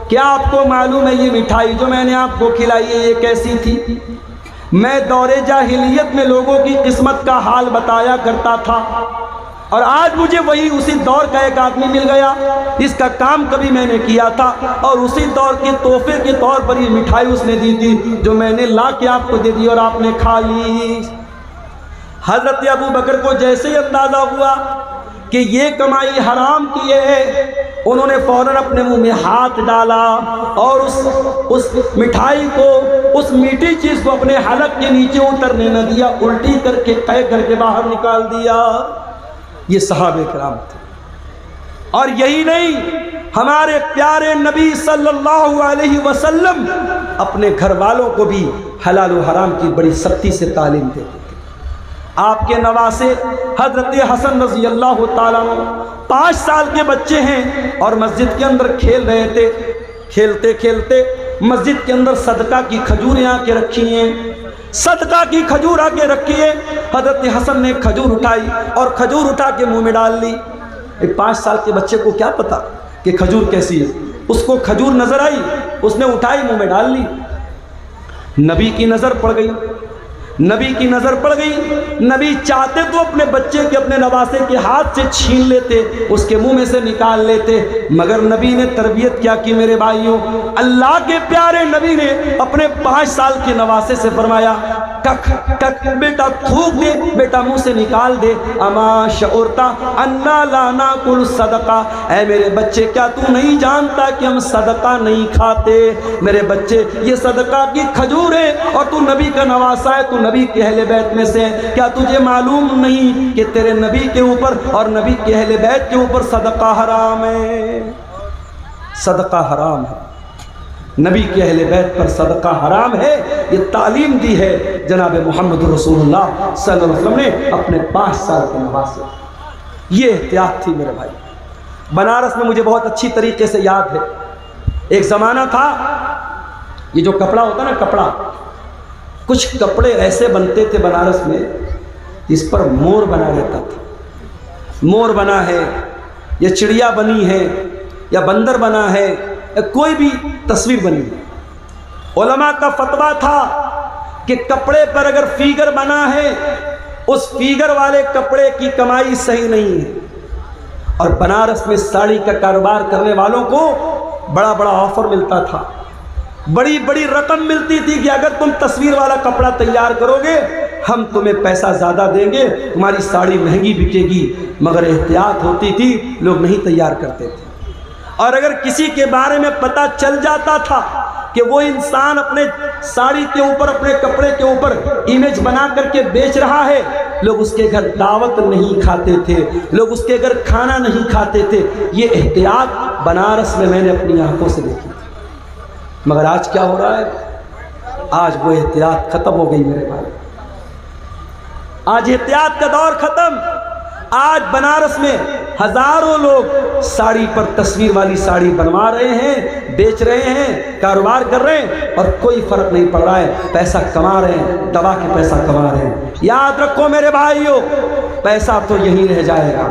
Speaker 1: کیا آپ کو معلوم ہے یہ مٹھائی جو میں نے آپ کو کھلائی ہے یہ کیسی تھی؟ میں دور جاہلیت میں لوگوں کی قسمت کا حال بتایا کرتا تھا، اور آج مجھے وہی اسی دور کا ایک آدمی مل گیا، اس کا کام کبھی میں نے کیا تھا، اور اسی دور کے تحفے کے طور پر یہ مٹھائی اس نے دی تھی جو میں نے لا کے آپ کو دے دی اور آپ نے کھا لی۔ حضرت ابو بکر کو جیسے ہی اندازہ ہوا کہ یہ کمائی حرام کی ہے، انہوں نے فوراً اپنے منہ میں ہاتھ ڈالا اور اس مٹھائی کو، اس میٹھی چیز کو اپنے حلق کے نیچے اترنے نہ دیا، الٹی کر کے قے کر کے باہر نکال دیا۔ یہ صحابہ کرام تھے۔ اور یہی نہیں، ہمارے پیارے نبی صلی اللہ علیہ وسلم اپنے گھر والوں کو بھی حلال و حرام کی بڑی سختی سے تعلیم دیتے تھے۔ آپ کے نواسے حضرت حسن رضی اللہ تعالیٰ عنہ 5 سال کے بچے ہیں اور مسجد کے اندر کھیل رہے تھے، کھیلتے کھیلتے مسجد کے اندر صدقہ کی کھجوریں آ کے رکھی ہیں، صدقہ کی کھجور آ کے رکھی ہے۔ حضرت حسن نے کھجور اٹھائی اور کھجور اٹھا کے منہ میں ڈال لی۔ 5 سال کے بچے کو کیا پتا کہ کھجور کیسی ہے؟ اس کو کھجور نظر آئی، اس نے اٹھائی، منہ میں ڈال لی۔ نبی کی نظر پڑ گئی، نبی کی نظر پڑ گئی۔ نبی چاہتے تو اپنے بچے کے، اپنے نواسے کے ہاتھ سے چھین لیتے، اس کے منہ میں سے نکال لیتے، مگر نبی نے تربیت کیا کی میرے بھائیوں؟ اللہ کے پیارے نبی نے اپنے 5 سال کے نواسے سے فرمایا ٹک ٹک بیٹا تھوک دے، بیٹا منہ سے نکال دے، اما شعورتا انا لا ناکل صدقہ، اے میرے بچے کیا تو نہیں جانتا کہ ہم صدقہ نہیں کھاتے؟ میرے بچے یہ صدقہ کی کھجور ہے اور تو نبی کا نواسا ہے، تو نبی کے اہل بیت میں سے، کیا تجھے معلوم نہیں کہ تیرے نبی کے اوپر اور نبی کے اہل بیت کے اوپر صدقہ حرام ہے؟ صدقہ حرام ہے، نبی کے اہل بیت پر صدقہ حرام ہے۔ یہ تعلیم دی ہے جناب محمد رسول اللہ صلی اللہ علیہ وسلم نے اپنے 5 سال کے نواسے۔ یہ احتیاط تھی میرے بھائی۔ بنارس میں مجھے بہت اچھی طریقے سے یاد ہے، ایک زمانہ تھا، یہ جو کپڑا ہوتا نا کپڑا، کچھ کپڑے ایسے بنتے تھے بنارس میں جس پر مور بنا رہتا تھا۔ مور بنا ہے یا چڑیا بنی ہے یا بندر بنا ہے یا کوئی بھی تصویر بنی ہے، علماء کا فتویٰ تھا کہ کپڑے پر اگر فیگر بنا ہے اس فیگر والے کپڑے کی کمائی صحیح نہیں ہے۔ اور بنارس میں ساڑی کا کاروبار کرنے والوں کو بڑا بڑا آفر ملتا تھا، بڑی بڑی رقم ملتی تھی کہ اگر تم تصویر والا کپڑا تیار کرو گے ہم تمہیں پیسہ زیادہ دیں گے، تمہاری ساڑی مہنگی بکے گی۔ مگر احتیاط ہوتی تھی، لوگ نہیں تیار کرتے تھے۔ اور اگر کسی کے بارے میں پتہ چل جاتا تھا کہ وہ انسان اپنے ساڑی کے اوپر، اپنے کپڑے کے اوپر امیج بنا کر کے بیچ رہا ہے، لوگ اس کے گھر دعوت نہیں کھاتے تھے، لوگ اس کے گھر کھانا نہیں کھاتے تھے۔ یہ احتیاط بنارس میں نے اپنی آنکھوں سے دیکھی تھی۔ مگر آج کیا ہو رہا ہے؟ آج وہ احتیاط ختم ہو گئی میرے بھائی، آج احتیاط کا دور ختم۔ آج بنارس میں ہزاروں لوگ ساڑی پر تصویر والی ساڑی بنوا رہے ہیں، بیچ رہے ہیں، کاروبار کر رہے ہیں اور کوئی فرق نہیں پڑ رہا ہے، پیسہ کما رہے ہیں، دبا کے پیسہ کما رہے ہیں۔ یاد رکھو میرے بھائیو، پیسہ تو یہیں رہ جائے گا،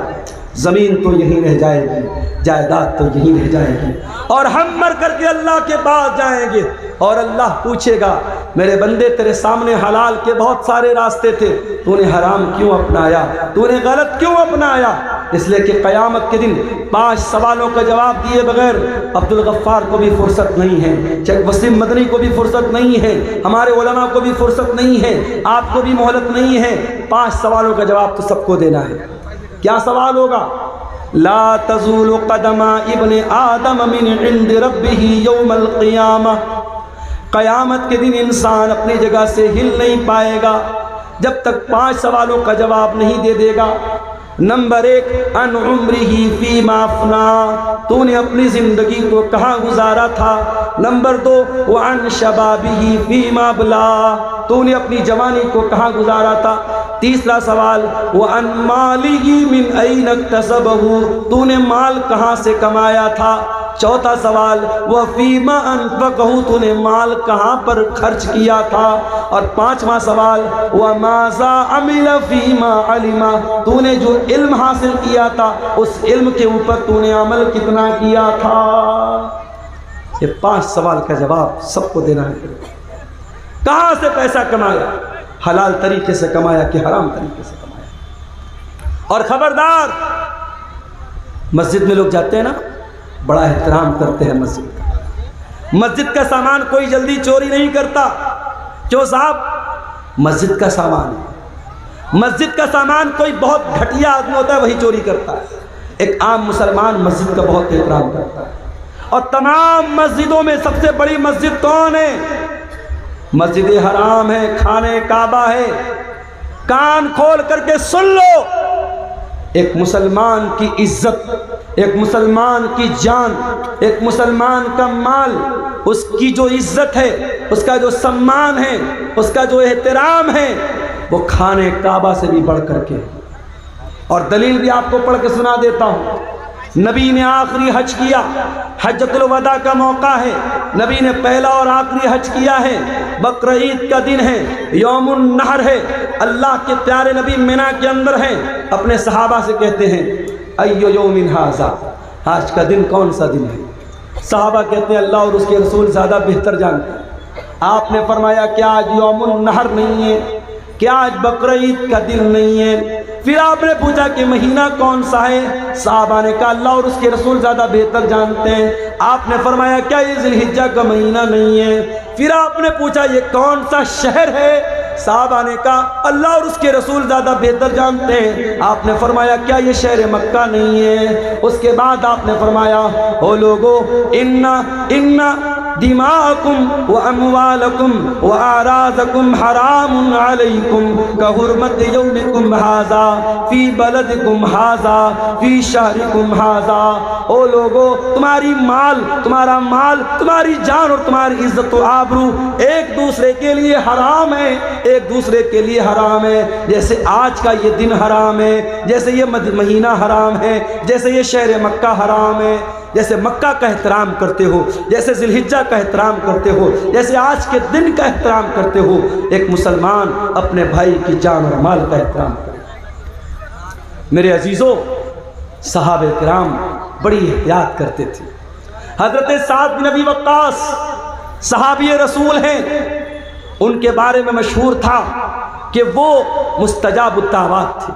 Speaker 1: زمین تو یہیں رہ جائے گی، جائیداد تو یہیں رہ جائے گی، اور ہم مر کر کے اللہ کے پاس جائیں گے اور اللہ پوچھے گا میرے بندے تیرے سامنے حلال کے بہت سارے راستے تھے، تو نے حرام کیوں اپنایا، تو نے غلط کیوں اپنایا؟ اس لیے کہ قیامت کے دن 5 سوالوں کا جواب دیے بغیر عبدالغفار کو بھی فرصت نہیں ہے، شیخ وسیم مدنی کو بھی فرصت نہیں ہے، ہمارے علماء کو بھی فرصت نہیں ہے، آپ کو بھی مہلت نہیں ہے۔ 5 سوالوں کا جواب تو سب کو دینا ہے۔ کیا سوال ہوگا؟ لا تزول قدم ابن آدم من عند ربه یوم القیامہ، قیامت کے دن انسان اپنی جگہ سے ہل نہیں پائے گا جب تک 5 سوالوں کا جواب نہیں دے دے گا۔ نمبر 1، ان عمرہ فیما افنا، تو نے اپنی زندگی کو کہاں گزارا تھا۔ نمبر 2، وعن شبابہ فیما بلا، تو نے اپنی جوانی کو کہاں گزارا تھا۔ تیسرا سوال، وعن مالہ من این اکتسبہ، تو نے مال کہاں سے کمایا تھا۔ چوتھا سوال، وفیما انفقہ، تو نے مال کہاں پر خرچ کیا تھا۔ اور 5واں سوال، وماذا عمل فیما علم، تو نے جو علم حاصل کیا تھا اس علم کے اوپر تو نے عمل کتنا کیا تھا۔ یہ 5 سوال کا جواب سب کو دینا ہے۔ کہاں سے پیسہ کمایا، حلال طریقے سے کمایا کہ حرام طریقے سے کمایا۔ اور خبردار، مسجد میں لوگ جاتے ہیں نا، بڑا احترام کرتے ہیں مسجد کا۔ مسجد کا سامان کوئی جلدی چوری نہیں کرتا۔ کیوں صاحب؟ مسجد کا سامان ہے، مسجد کا سامان کوئی بہت گھٹیا آدمی ہوتا ہے وہی چوری کرتا ہے۔ ایک عام مسلمان مسجد کا بہت احترام کرتا ہے۔ اور تمام مسجدوں میں سب سے بڑی مسجد کون ہے؟ مسجد حرام ہے، خانہ کعبہ ہے۔ کان کھول کر کے سن لو، ایک مسلمان کی عزت، ایک مسلمان کی جان، ایک مسلمان کا مال، اس کی جو عزت ہے، اس کا جو سمان ہے، اس کا جو احترام ہے، وہ خانہ کعبہ سے بھی بڑھ کر کے۔ اور دلیل بھی آپ کو پڑھ کے سنا دیتا ہوں۔ نبی نے آخری حج کیا، حجۃ الوداع کا موقع ہے، نبی نے پہلا اور آخری حج کیا ہے، بقرعید کا دن ہے، یوم النحر ہے، اللہ کے پیارے نبی مینا کے اندر ہیں، اپنے صحابہ سے کہتے ہیں ایو یوم ھذا، آج کا دن کون سا دن ہے؟ صحابہ کہتے ہیں اللہ اور اس کے رسول زیادہ بہتر جانتے ہیں۔ آپ نے فرمایا کیا آج یوم النحر نہیں ہے؟ کیا آج بقرعید کا دن نہیں ہے؟ پھر آپ نے پوچھا کہ مہینہ کون سا ہے؟ صحابہ نے کہا اللہ اور اس کے رسول زیادہ بہتر جانتے ہیں۔ آپ نے فرمایا کیا یہ ذی الحجہ کا مہینہ نہیں ہے؟ پھر آپ نے پوچھا یہ کون سا شہر ہے؟ صحابہ نے کہا اللہ اور اس کے رسول زیادہ بہتر جانتے ہیں. آپ نے فرمایا کیا یہ شہر مکہ نہیں ہے؟ اس کے بعد آپ نے فرمایا او لوگو ان دماءکم واموالکم واعراضکم حرام علیکم کحرمت یومکم ھذا فی بلدکم ھذا فی شہرکم ھذا. او لوگو تمہارا مال تمہاری جان اور تمہاری عزت و آبرو ایک دوسرے کے لیے حرام ہے، ایک دوسرے کے لیے حرام ہے. جیسے آج کا یہ دن حرام ہے، جیسے یہ مہینہ حرام ہے، جیسے یہ شہر مکہ حرام ہے، جیسے مکہ کا احترام کرتے ہو، جیسے ذی الحجہ کا احترام کرتے ہو، جیسے آج کے دن کا احترام کرتے ہو، ایک مسلمان اپنے بھائی کی جان اور مال کا احترام کرے. میرے عزیزوں، صحابہ کرام بڑی احتیاط کرتے تھے. حضرت سعد بن ابی وقاص صحابی رسول ہیں، ان کے بارے میں مشہور تھا کہ وہ مستجاب الدعوات تھے.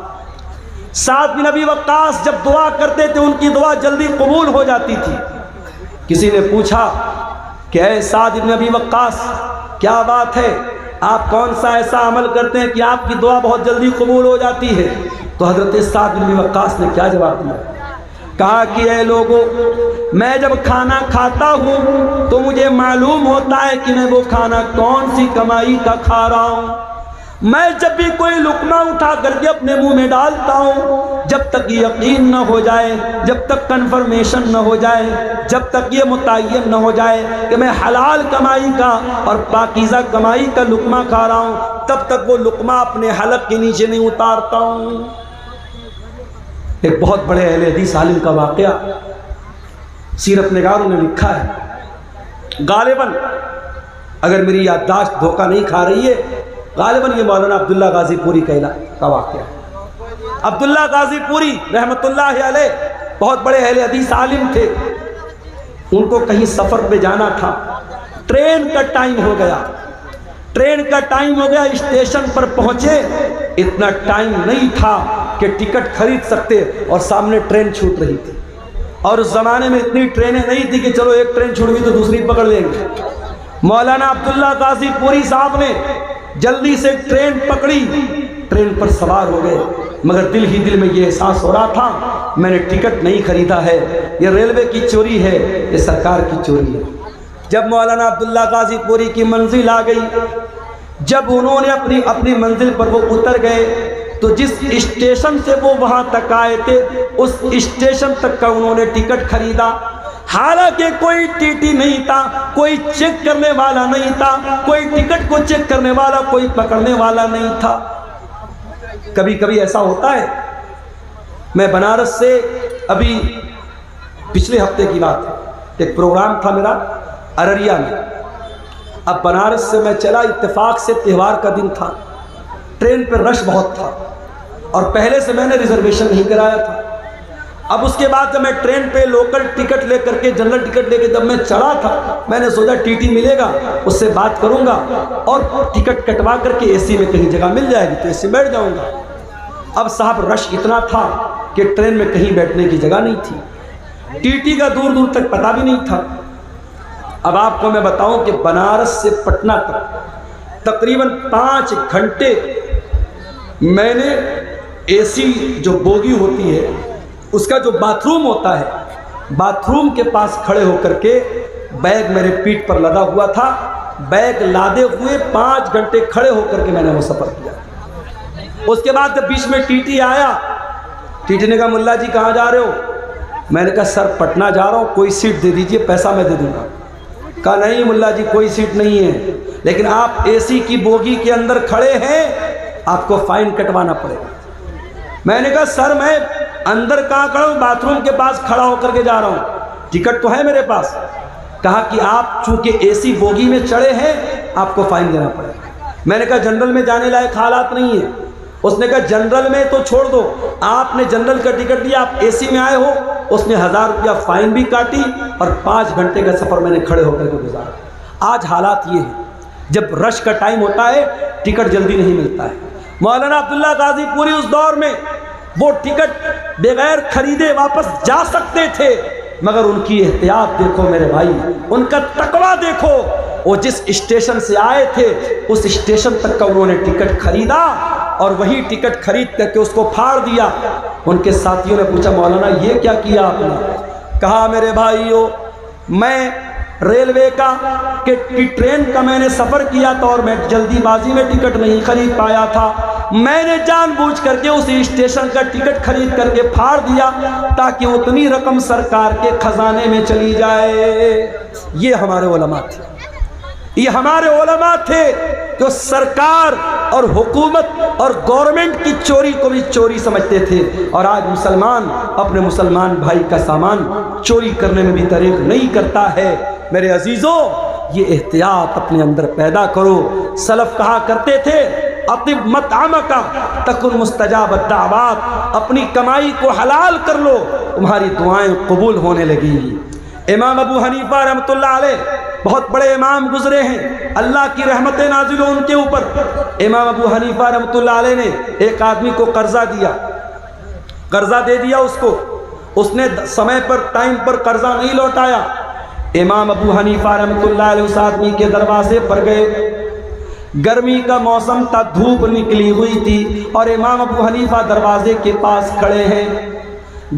Speaker 1: سعد بن ابی وقاص جب دعا کرتے تھے ان کی دعا جلدی قبول ہو جاتی تھی. کسی نے پوچھا کہ اے سعد بن ابی وقاص کیا بات ہے، آپ کون سا ایسا عمل کرتے ہیں کہ آپ کی دعا بہت جلدی قبول ہو جاتی ہے؟ تو حضرت سعد بن ابی وقاص نے کیا جواب دیا؟ کہا کہ اے لوگوں، میں جب کھانا کھاتا ہوں تو مجھے معلوم ہوتا ہے کہ میں وہ کھانا کون سی کمائی کا کھا رہا ہوں. میں جب بھی کوئی لقمہ اٹھا کر کے اپنے منہ میں ڈالتا ہوں، جب تک یہ یقین نہ ہو جائے، جب تک کنفرمیشن نہ ہو جائے، جب تک یہ متعین نہ ہو جائے کہ میں حلال کمائی کا اور پاکیزہ کمائی کا لقمہ کھا رہا ہوں، تب تک وہ لقمہ اپنے حلق کے نیچے نہیں اتارتا ہوں. ایک بہت بڑے اہل حدیث عالم کا واقعہ سیرت نگاروں نے لکھا ہے. غالباً اگر میری یادداشت دھوکہ نہیں کھا رہی ہے، غالباً یہ مولانا عبداللہ غازی پوری کا واقعہ ہے. عبداللہ غازی پوری رحمۃ اللہ علیہ بہت بڑے اہل حدیث عالم تھے. ان کو کہیں سفر پہ جانا تھا، ٹرین کا ٹائم ہو گیا، اسٹیشن پر پہنچے. اتنا ٹائم نہیں تھا کہ ٹکٹ خرید سکتے اور سامنے ٹرین چھوٹ رہی تھی، اور اس زمانے میں اتنی ٹرینیں نہیں تھی کہ چلو ایک ٹرین چھوٹ گئی تو دوسری پکڑ لیں گے. مولانا عبداللہ غازی پوری صاحب نے جلدی سے ٹرین پکڑی، ٹرین پر سوار ہو گئے، مگر دل ہی دل میں یہ احساس ہو رہا تھا میں نے ٹکٹ نہیں خریدا ہے، یہ ریلوے کی چوری ہے، یہ سرکار کی چوری ہے. جب مولانا عبداللہ غازی پوری کی منزل آ گئی، جب انہوں نے اپنی منزل پر وہ اتر گئے تو جس اسٹیشن سے وہ وہاں تک آئے تھے اس اسٹیشن تک کا انہوں نے ٹکٹ خریدا. حالانکہ کوئی ٹی ٹی نہیں تھا، کوئی چیک کرنے والا نہیں تھا، کوئی ٹکٹ کو چیک کرنے والا، کوئی پکڑنے والا نہیں تھا. کبھی کبھی ایسا ہوتا ہے. میں بنارس سے ابھی پچھلے ہفتے کی بات ہے، ایک پروگرام تھا میرا ارریا میں. اب بنارس سے میں چلا، اتفاق سے تہوار کا دن تھا، ٹرین پہ رش بہت تھا اور پہلے سے میں نے ریزرویشن نہیں کرایا تھا. اب اس کے بعد جب میں ٹرین پہ لوکل ٹکٹ لے کر کے، جنرل ٹکٹ لے کے جب میں چڑھا تھا، میں نے سوچا ٹی ٹی ملے گا، اس سے بات کروں گا اور ٹکٹ کٹوا کر کے اے سی میں کہیں جگہ مل جائے گی تو اے سی بیٹھ جاؤں گا. اب صاحب رش اتنا تھا کہ ٹرین میں کہیں بیٹھنے کی جگہ نہیں تھی، ٹی ٹی کا دور دور تک پتہ بھی نہیں تھا. اب آپ کو میں بتاؤں کہ بنارس سے پٹنہ تک تقریباً 5 گھنٹے میں نے اے سی جو بوگی ہوتی ہے اس کا جو باتھ روم ہوتا ہے، باتھ روم کے پاس کھڑے ہو کر کے، بیگ میرے پیٹھ پر لدا ہوا تھا، بیگ لادے ہوئے 5 گھنٹے کھڑے ہو کر کے میں نے وہ سفر کیا. اس کے بعد جب بیچ میں ٹی ٹی آیا، ٹی ٹی نے کہا ملا جی کہاں جا رہے ہو؟ میں نے کہا سر پٹنہ جا رہا ہوں، کوئی سیٹ دے دیجئے، پیسہ میں دے دوں گا. کہا نہیں ملا جی کوئی سیٹ نہیں ہے، لیکن آپ اے سی کی بوگی کے اندر کھڑے ہیں، آپ کو فائن کٹوانا پڑے گا. میں نے کہا سر میں اندر کہاں کھڑا ہوں، باتھ روم کے پاس کھڑا ہو کر کے جا رہا ہوں، ٹکٹ تو ہے میرے پاس. کہا کہ آپ چونکہ اے سی بوگی میں چڑھے ہیں آپ کو فائن دینا پڑے گا. میں نے کہا جنرل میں جانے لائق حالات نہیں ہیں. اس نے کہا جنرل میں تو چھوڑ دو، آپ نے جنرل کا ٹکٹ لیا، آپ اے سی میں آئے ہو. اس نے 1000 روپیہ فائن بھی کاٹی اور 5 گھنٹے کا سفر میں نے کھڑے ہو کر کے گزارا. آج حالات یہ ہیں، جب رش کا ٹائم ہوتا ہے ٹکٹ جلدی نہیں ملتا ہے. مولانا عبداللہ غازی پوری اس دور میں وہ ٹکٹ بغیر خریدے واپس جا سکتے تھے، مگر ان کی احتیاط دیکھو میرے بھائی، ان کا تقویٰ دیکھو. وہ جس اسٹیشن سے آئے تھے اس اسٹیشن تک کا انہوں نے ٹکٹ خریدا اور وہی ٹکٹ خرید کر کے اس کو پھاڑ دیا۔ ان کے ساتھیوں نے پوچھا مولانا یہ کیا کیا آپ نے؟ کہا میرے بھائیو، میں ریلوے کی ٹرین کا میں نے سفر کیا تھا اور میں جلدی بازی میں ٹکٹ نہیں خرید پایا تھا، میں نے جان بوجھ کر کے اسی اسٹیشن کا ٹکٹ خرید کر کے پھاڑ دیا تاکہ اتنی رقم سرکار کے خزانے میں چلی جائے۔ یہ ہمارے علماء تھے، یہ ہمارے علماء تھے جو سرکار اور حکومت اور گورنمنٹ کی چوری کو بھی چوری سمجھتے تھے، اور آج مسلمان اپنے مسلمان بھائی کا سامان چوری کرنے میں بھی دریغ نہیں کرتا ہے۔ میرے عزیزوں، یہ احتیاط اپنے اندر پیدا کرو۔ سلف کہا کرتے تھے اطب مطعمک تکن مستجاب الدعوات، اپنی کمائی کو حلال کر لو، تمہاری دعائیں قبول ہونے لگیں گی۔ امام ابو حنیفہ رحمۃ اللہ علیہ بہت بڑے امام گزرے ہیں، اللہ کی رحمت نازل ہو ان کے اوپر۔ امام ابو حنیفہ رحمۃ اللہ علیہ نے ایک آدمی کو قرضہ دیا، قرضہ دے دیا اس نے سمے پر ٹائم پر قرضہ نہیں لوٹایا۔ امام ابو حنیفہ رحمۃ اللہ علیہ اس آدمی کے دروازے پر گئے، گرمی کا موسم تھا، دھوپ نکلی ہوئی تھی اور امام ابو حنیفہ دروازے کے پاس کھڑے ہیں۔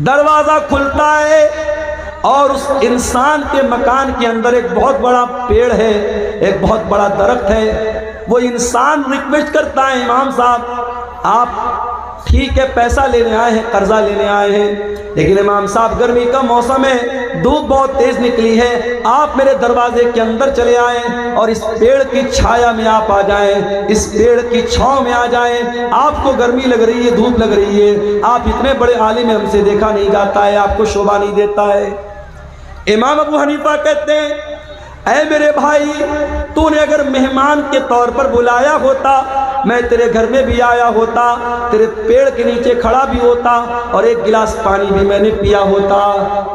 Speaker 1: دروازہ کھلتا ہے اور اس انسان کے مکان کے اندر ایک بہت بڑا پیڑ ہے، ایک بہت بڑا درخت ہے۔ وہ انسان ریکویسٹ کرتا ہے امام صاحب آپ ٹھیک ہے پیسہ لینے آئے ہیں، قرضہ لینے آئے ہیں، لیکن امام صاحب گرمی کا موسم ہے، دھوپ بہت تیز نکلی ہے، آپ میرے دروازے کے اندر چلے آئیں اور اس پیڑ کی چھایا میں آپ آ جائیں، اس پیڑ کی چھاؤں میں آ جائیں۔ آپ کو گرمی لگ رہی ہے، دھوپ لگ رہی ہے، آپ اتنے بڑے عالم ہیں، ہم سے دیکھا نہیں جاتا ہے، آپ کو شوبھا نہیں دیتا ہے۔ امام ابو حنیفہ کہتے ہیں اے میرے بھائی، تو نے اگر مہمان کے طور پر بلایا ہوتا میں تیرے گھر میں بھی آیا ہوتا، تیرے پیڑ کے نیچے کھڑا بھی ہوتا اور ایک گلاس پانی بھی میں نے پیا ہوتا،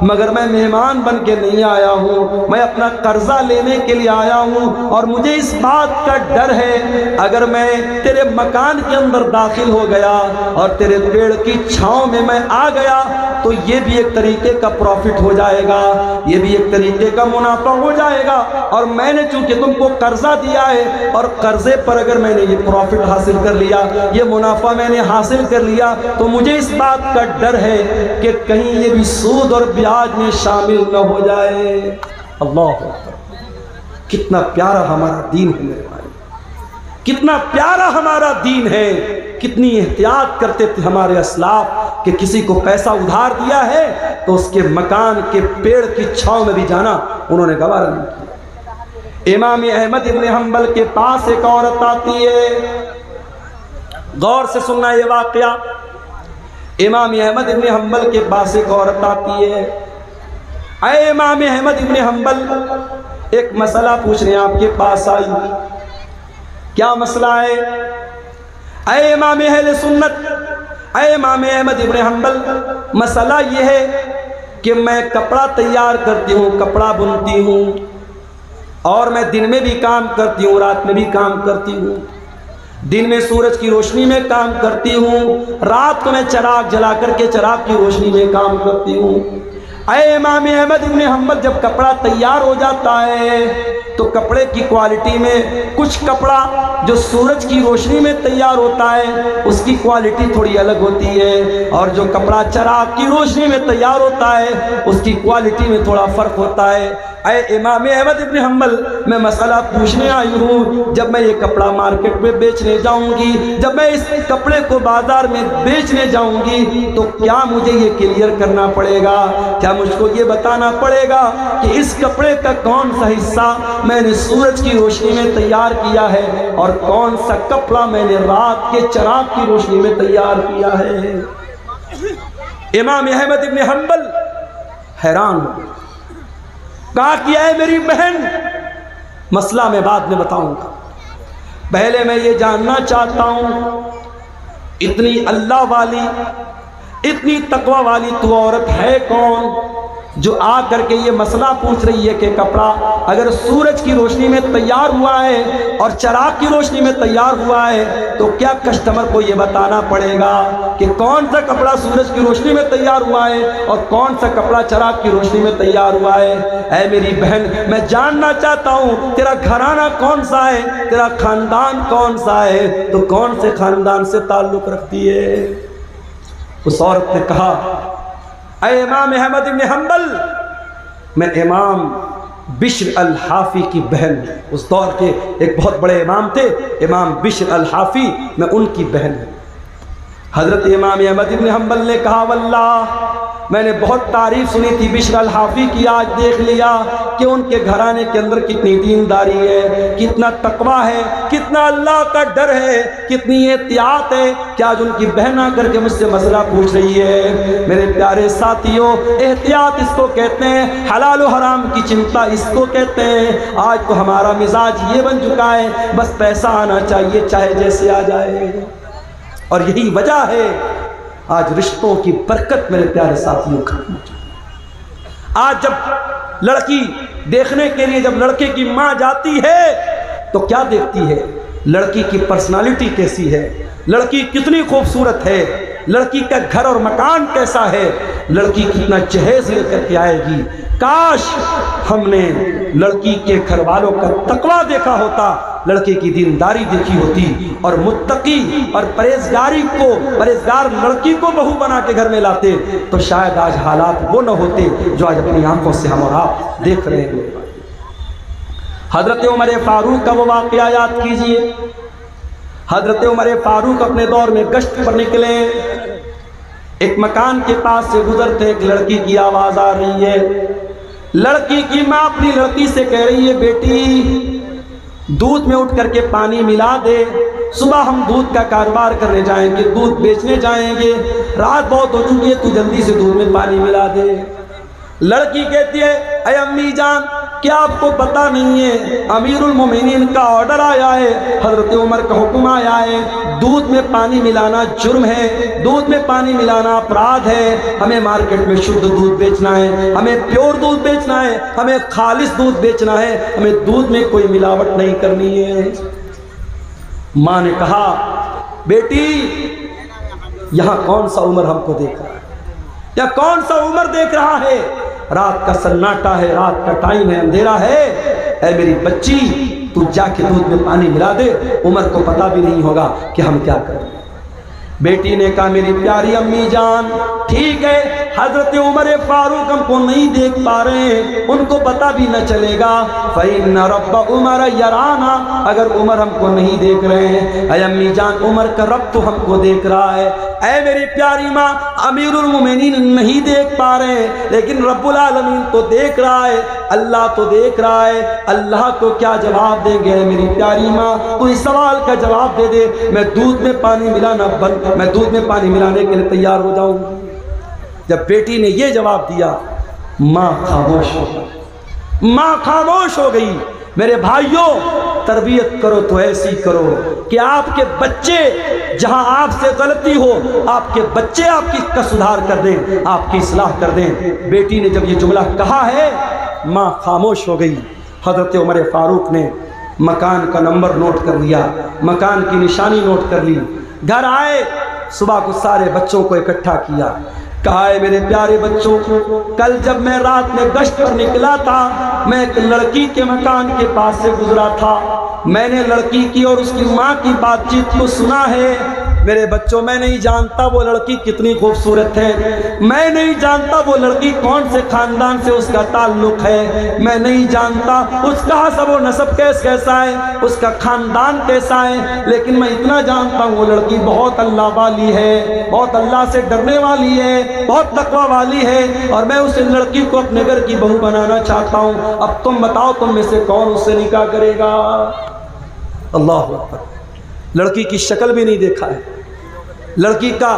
Speaker 1: مگر میں مہمان بن کے نہیں آیا ہوں، میں اپنا قرضہ لینے کے لیے آیا ہوں، اور مجھے اس بات کا ڈر ہے اگر میں تیرے مکان کے اندر داخل ہو گیا اور تیرے پیڑ کی چھاؤں میں آ گیا تو یہ بھی ایک طریقے کا پروفٹ ہو جائے گا، یہ بھی ایک طریقے کا منافع ہو جائے گا، اور میں نے چونکہ تم کو قرضہ دیا ہے اور قرضے پر اگر میں نے یہ پروفٹ حاصل کر لیا، یہ منافع میں نے حاصل کر لیا، تو مجھے اس بات کا ڈر ہے کہ کہیں یہ بھی سود اور بیاج میں شامل نہ ہو جائے۔ اللہ اکبر، کتنا پیارا ہمارا دین ہے میرے بھائی، کتنا پیارا ہمارا دین ہے، کتنی احتیاط کرتے تھے ہمارے اسلاف کہ کسی کو پیسہ ادھار دیا ہے تو اس کے مکان کے پیڑ کی چھاؤں میں بھی جانا انہوں نے گوارا نہیں کیا۔ امام احمد ابن حنبل کے پاس ایک عورت آتی ہے، غور سے سننا یہ واقعہ، امام احمد ابن حنبل کے پاس ایک عورت آتی ہے، اے امام احمد ابن حنبل ایک مسئلہ پوچھنے آپ کے پاس آئی، کیا مسئلہ ہے؟ اے امام اہل سنت، اے امام احمد ابن حنبل، مسئلہ یہ ہے کہ میں کپڑا تیار کرتی ہوں، کپڑا بنتی ہوں، اور میں دن میں بھی کام کرتی ہوں، رات میں بھی کام کرتی ہوں، دن میں سورج کی روشنی میں کام کرتی ہوں، رات کو میں چراغ جلا کر کے چراغ کی روشنی میں کام کرتی ہوں۔ اے امام احمد ابن حنبل، جب کپڑا تیار ہو جاتا ہے تو کپڑے کی کوالٹی میں کچھ کپڑا جو سورج کی روشنی میں تیار ہوتا ہے اس کی کوالٹی تھوڑی الگ ہوتی ہے، اور جو کپڑا چراغ کی روشنی میں تیار ہوتا ہے اس کی کوالٹی میں تھوڑا فرق ہوتا ہے۔ اے امام احمد ابن حنبل، میں مسئلہ پوچھنے آئی ہوں، جب میں یہ کپڑا مارکیٹ میں بیچنے جاؤں گی، جب میں اس کپڑے کو بازار میں بیچنے جاؤں گی تو کیا مجھے یہ کلیئر کرنا پڑے گا، کیا مجھ کو یہ بتانا پڑے گا کہ اس کپڑے کا کون سا حصہ میں نے سورج کی روشنی میں تیار کیا ہے اور کون سا کپڑا میں نے رات کے چراغ کی روشنی میں تیار کیا ہے؟ امام احمد ابن حنبل حیران ہو گئے، کہا کہ اے میری بہن، مسئلہ میں بعد میں بتاؤں گا، پہلے میں یہ جاننا چاہتا ہوں اتنی اللہ والی، اتنی تقوی والی تو عورت ہے کون جو آ کر کے یہ مسئلہ پوچھ رہی ہے کہ کپڑا اگر سورج کی روشنی میں تیار ہوا ہے اور چراغ کی روشنی میں تیار ہوا ہے تو کیا کسٹمر کو یہ بتانا پڑے گا کہ کون سا کپڑا سورج کی روشنی میں تیار ہوا ہے اور کون سا کپڑا چراغ کی روشنی میں تیار ہوا ہے؟ اے میری بہن، میں جاننا چاہتا ہوں تیرا گھرانہ کون سا ہے، تیرا خاندان کون سا ہے، تو کون سے خاندان سے تعلق رکھتی ہے؟ اس عورت نے کہا، اے امام احمد بن حنبل، میں امام بشر الحافی کی بہن ہوں۔ اس دور کے ایک بہت بڑے امام تھے امام بشر الحافی، میں ان کی بہن ہوں۔ حضرت امام احمد بن حنبل نے کہا، واللہ میں نے بہت تعریف سنی تھی بشر الحافی کی، آج دیکھ لیا کہ ان کے گھرانے کے اندر کتنی دینداری ہے، کتنا تقویٰ ہے، کتنا اللہ کا ڈر ہے، کتنی احتیاط ہے کہ آج ان کی بہن آ کر کے مجھ سے مسئلہ پوچھ رہی ہے۔ میرے پیارے ساتھیوں، احتیاط اس کو کہتے ہیں، حلال و حرام کی چنتا اس کو کہتے ہیں۔ آج تو ہمارا مزاج یہ بن چکا ہے، بس پیسہ آنا چاہیے چاہے جیسے آ جائے، اور یہی وجہ ہے آج رشتوں کی برکت میرے پیارے ساتھیوں ختم ہو چکی۔ آج جب لڑکی دیکھنے کے لیے جب لڑکے کی ماں جاتی ہے تو کیا دیکھتی ہے؟ لڑکی کی پرسنالٹی کیسی ہے، لڑکی کتنی خوبصورت ہے، لڑکی کا گھر اور مکان کیسا ہے، لڑکی کتنا جہیز لے کر کے آئے گی۔ کاش ہم نے لڑکی کے گھر والوں کا تقویٰ دیکھا ہوتا، لڑکے کی دینداری دیکھی ہوتی، اور متقی اور پرہیزگار لڑکی کو بہو بنا کے گھر میں لاتے تو شاید آج حالات وہ نہ ہوتے جو آج اپنی آنکھوں سے ہم اور آپ دیکھ رہے ہیں۔ حضرت عمر فاروق کا وہ واقعہ یاد کیجئے۔ حضرت عمر فاروق اپنے دور میں گشت پر نکلے، ایک مکان کے پاس سے گزرتے ایک لڑکی کی آواز آ رہی ہے۔ لڑکی کی ماں اپنی لڑکی سے کہہ رہی ہے، بیٹی دودھ میں اٹھ کر کے پانی ملا دے، صبح ہم دودھ کا کاروبار کرنے جائیں گے، دودھ بیچنے جائیں گے، رات بہت ہو چکی ہے، تو جلدی سے دودھ میں پانی ملا دے۔ لڑکی کہتی ہے، اے امی جان، کیا آپ کو پتہ نہیں ہے امیر المومنین کا آرڈر آیا ہے، حضرت عمر کا حکم آیا ہے، دودھ میں پانی ملانا جرم ہے، دودھ میں پانی ملانا اپرادھ ہے، ہمیں مارکیٹ میں شدھ دودھ بیچنا ہے، ہمیں پیور دودھ بیچنا ہے، ہمیں خالص دودھ بیچنا ہے، ہمیں دودھ میں کوئی ملاوٹ نہیں کرنی ہے۔ ماں نے کہا، بیٹی یہاں کون سا عمر ہم کو دیکھ رہا ہے، یا کون سا عمر دیکھ رہا ہے؟ رات کا سناٹا ہے، رات کا ٹائم ہے، اندھیرا ہے، اے میری بچی تو جا کے دودھ میں پانی ملا دے، عمر کو پتہ بھی نہیں ہوگا کہ ہم کیا کریں۔ بیٹی نے کہا، میری پیاری امی جان ٹھیک ہے، حضرت عمر فاروق ہم کو نہیں دیکھ پا رہے ہیں، ان کو پتہ بھی نہ چلے گا، فَإِنَّ رَبَّ عُمَرَ يَرَانَا، اگر عمر ہم کو نہیں دیکھ رہے ہیں، اے امی جان عمر کا رب تو ہم کو دیکھ رہا ہے۔ اے میری پیاری ماں، امیر المومنین نہیں دیکھ پا رہے ہیں لیکن رب العالمین تو دیکھ رہا ہے، اللہ تو دیکھ رہا ہے، اللہ کو کیا جواب دیں گے؟ میری پیاری ماں تو اس سوال کا جواب دے دے، میں دودھ میں پانی ملانے کے لیے تیار ہو جاؤں۔ جب بیٹی نے یہ جواب دیا، ماں خاموش ہو گئی، ماں خاموش ہو گئی۔ میرے بھائیوں، تربیت کرو تو ایسی کرو کہ آپ کے بچے جہاں آپ سے غلطی ہو، آپ کے بچے آپ کی کا سدھار کر دیں، آپ کی اصلاح کر دیں۔ بیٹی نے جب یہ جملہ کہا ہے، ماں خاموش ہو گئی۔ حضرت عمر فاروق نے مکان کا نمبر نوٹ کر لیا، مکان کی نشانی نوٹ کر لی، گھر آئے، صبح کو سارے بچوں کو اکٹھا کیا، کہا ہے میرے پیارے بچوں، کل جب میں رات میں گشت پر نکلا تھا، میں ایک لڑکی کے مکان کے پاس سے گزرا تھا، میں نے لڑکی کی اور اس کی ماں کی بات چیت کو سنا ہے۔ میرے بچوں، میں نہیں جانتا وہ لڑکی کتنی خوبصورت ہے، میں نہیں جانتا وہ لڑکی کون سے خاندان سے اس کا تعلق ہے، میں نہیں جانتا اس کا حسب و نسب کیسا ہے، اس کا خاندان کیسا ہے، لیکن میں اتنا جانتا ہوں وہ لڑکی بہت اللہ والی ہے، بہت اللہ سے ڈرنے والی ہے، بہت تقویٰ والی ہے، اور میں اس لڑکی کو اپنے گھر کی بہو بنانا چاہتا ہوں۔ اب تم بتاؤ تم میں سے کون اس سے نکاح کرے گا؟ اللہ اکبر۔ لڑکی کی شکل بھی نہیں دیکھا ہے، لڑکی کا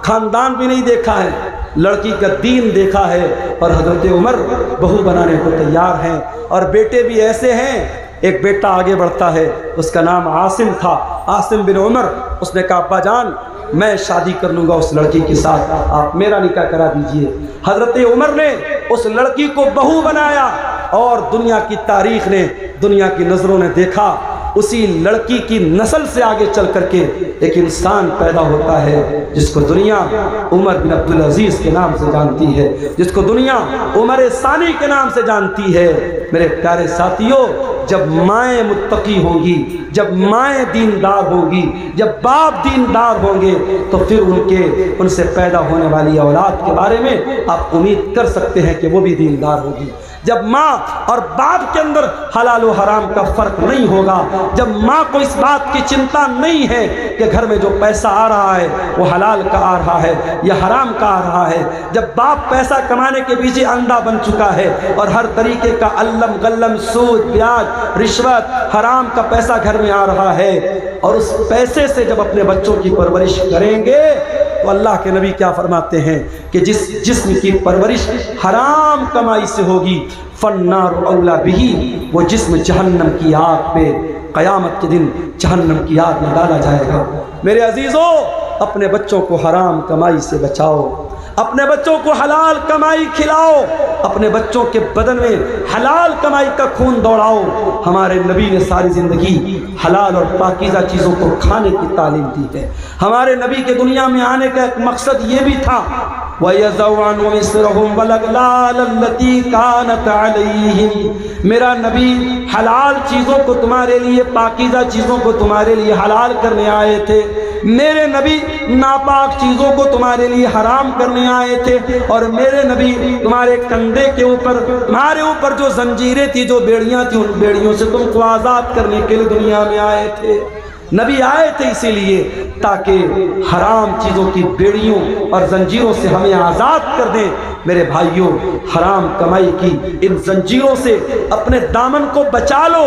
Speaker 1: خاندان بھی نہیں دیکھا ہے، لڑکی کا دین دیکھا ہے، اور حضرت عمر بہو بنانے کو تیار ہیں۔ اور بیٹے بھی ایسے ہیں، ایک بیٹا آگے بڑھتا ہے، اس کا نام عاصم تھا، عاصم بن عمر۔ اس نے کہا ابا جان میں شادی کر لوں گا اس لڑکی کے ساتھ، آپ میرا نکاح کرا دیجئے۔ حضرت عمر نے اس لڑکی کو بہو بنایا، اور دنیا کی تاریخ نے، دنیا کی نظروں نے دیکھا اسی لڑکی کی نسل سے آگے چل کر کے ایک انسان پیدا ہوتا ہے جس کو دنیا عمر بن عبدالعزیز کے نام سے جانتی ہے، جس کو دنیا عمر ثانی کے نام سے جانتی ہے۔ میرے پیارے ساتھیوں، جب مائیں متقی ہوں گی، جب مائیں دیندار ہوں گی، جب باپ دیندار ہوں گے، تو پھر ان سے پیدا ہونے والی اولاد کے بارے میں آپ امید کر سکتے ہیں کہ وہ بھی دیندار ہوگی۔ جب ماں اور باپ کے اندر حلال و حرام کا فرق نہیں ہوگا، جب ماں کو اس بات کی چنتا نہیں ہے کہ گھر میں جو پیسہ آ رہا ہے وہ حلال کا آ رہا ہے یا حرام کا آ رہا ہے، جب باپ پیسہ کمانے کے پیچھے اندھا بن چکا ہے اور ہر طریقے کا علم غلم، سود، بیاج، رشوت، حرام کا پیسہ گھر میں آ رہا ہے، اور اس پیسے سے جب اپنے بچوں کی پرورش کریں گے تو اللہ کے نبی کیا فرماتے ہیں کہ جس جسم کی پرورش حرام کمائی سے ہوگی فالنار اولا بہی، وہ جسم جہنم کی آگ پہ قیامت کے دن جہنم کی آگ میں ڈالا جائے گا۔ میرے عزیزوں، اپنے بچوں کو حرام کمائی سے بچاؤ، اپنے بچوں کو حلال کمائی کھلاؤ، اپنے بچوں کے بدن میں حلال کمائی کا خون دوڑاؤ۔ ہمارے نبی نے ساری زندگی حلال اور پاکیزہ چیزوں کو کھانے کی تعلیم دی ہے۔ ہمارے نبی کے دنیا میں آنے کا ایک مقصد یہ بھی تھا، وَيَضَعُ عَنْهُمْ إِصْرَهُمْ وَالْأَغْلَالَ الَّتِي كَانَتْ عَلَيْهِمْ۔ میرا نبی حلال چیزوں کو تمہارے لیے، پاکیزہ چیزوں کو تمہارے لیے حلال کرنے آئے تھے، میرے نبی ناپاک چیزوں کو تمہارے لیے حرام کرنے آئے تھے، اور میرے نبی تمہارے کندھے کے اوپر، تمہارے اوپر جو زنجیریں تھی، جو بیڑیاں تھیں، ان بیڑیوں سے تم کو آزاد کرنے کے لیے دنیا میں آئے تھے۔ نبی آئے تھے اسی لیے تاکہ حرام چیزوں کی بیڑیوں اور زنجیروں سے ہمیں آزاد کر دیں۔ میرے بھائیوں، حرام کمائی کی ان زنجیروں سے اپنے دامن کو بچا لو۔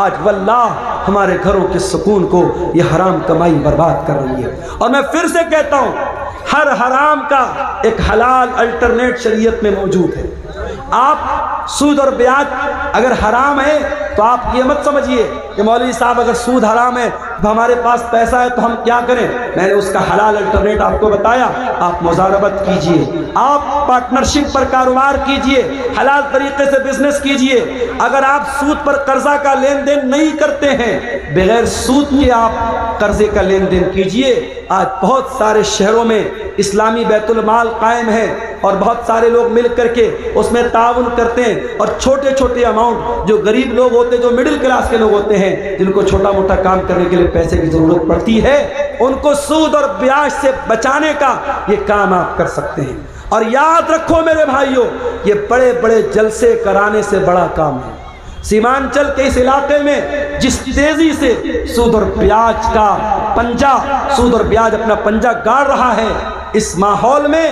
Speaker 1: آج واللہ ہمارے گھروں کے سکون کو یہ حرام کمائی برباد کر رہی ہے، اور میں پھر سے کہتا ہوں، ہر حرام کا ایک حلال الٹرنیٹ شریعت میں موجود ہے۔ آپ سود اور بیاج اگر حرام ہے تو آپ یہ مت سمجھیے کہ مولوی صاحب اگر سود حرام ہے تو ہمارے پاس پیسہ ہے تو ہم کیا کریں۔ میں نے اس کا حلال الٹرنیٹ آپ کو بتایا، آپ مضاربت کیجئے، آپ پارٹنرشپ پر کاروبار کیجئے، حلال طریقے سے بزنس کیجئے۔ اگر آپ سود پر قرضہ کا لین دین نہیں کرتے ہیں، بغیر سود کے آپ قرضے کا لین دین کیجئے۔ آج بہت سارے شہروں میں اسلامی بیت المال قائم ہے، اور بہت سارے لوگ مل کر کے اس میں تعاون کرتے ہیں، اور چھوٹے چھوٹے اماؤنٹ، جو غریب لوگ ہوتے ہیں، جو مڈل کلاس کے لوگ ہوتے ہیں، جن کو چھوٹا موٹا کام کرنے کے لیے پیسے کی ضرورت پڑتی ہے، ان کو سود اور بیاج سے بچانے کا یہ کام آپ کر سکتے ہیں۔ اور یاد رکھو میرے بھائیوں، یہ بڑے بڑے جلسے کرانے سے بڑا کام ہے۔ سیمانچل کے اس علاقے میں جس تیزی سے سود اور بیاج کا پنجہ، سود اور بیاج اپنا پنجہ گاڑ رہا ہے، اس ماحول میں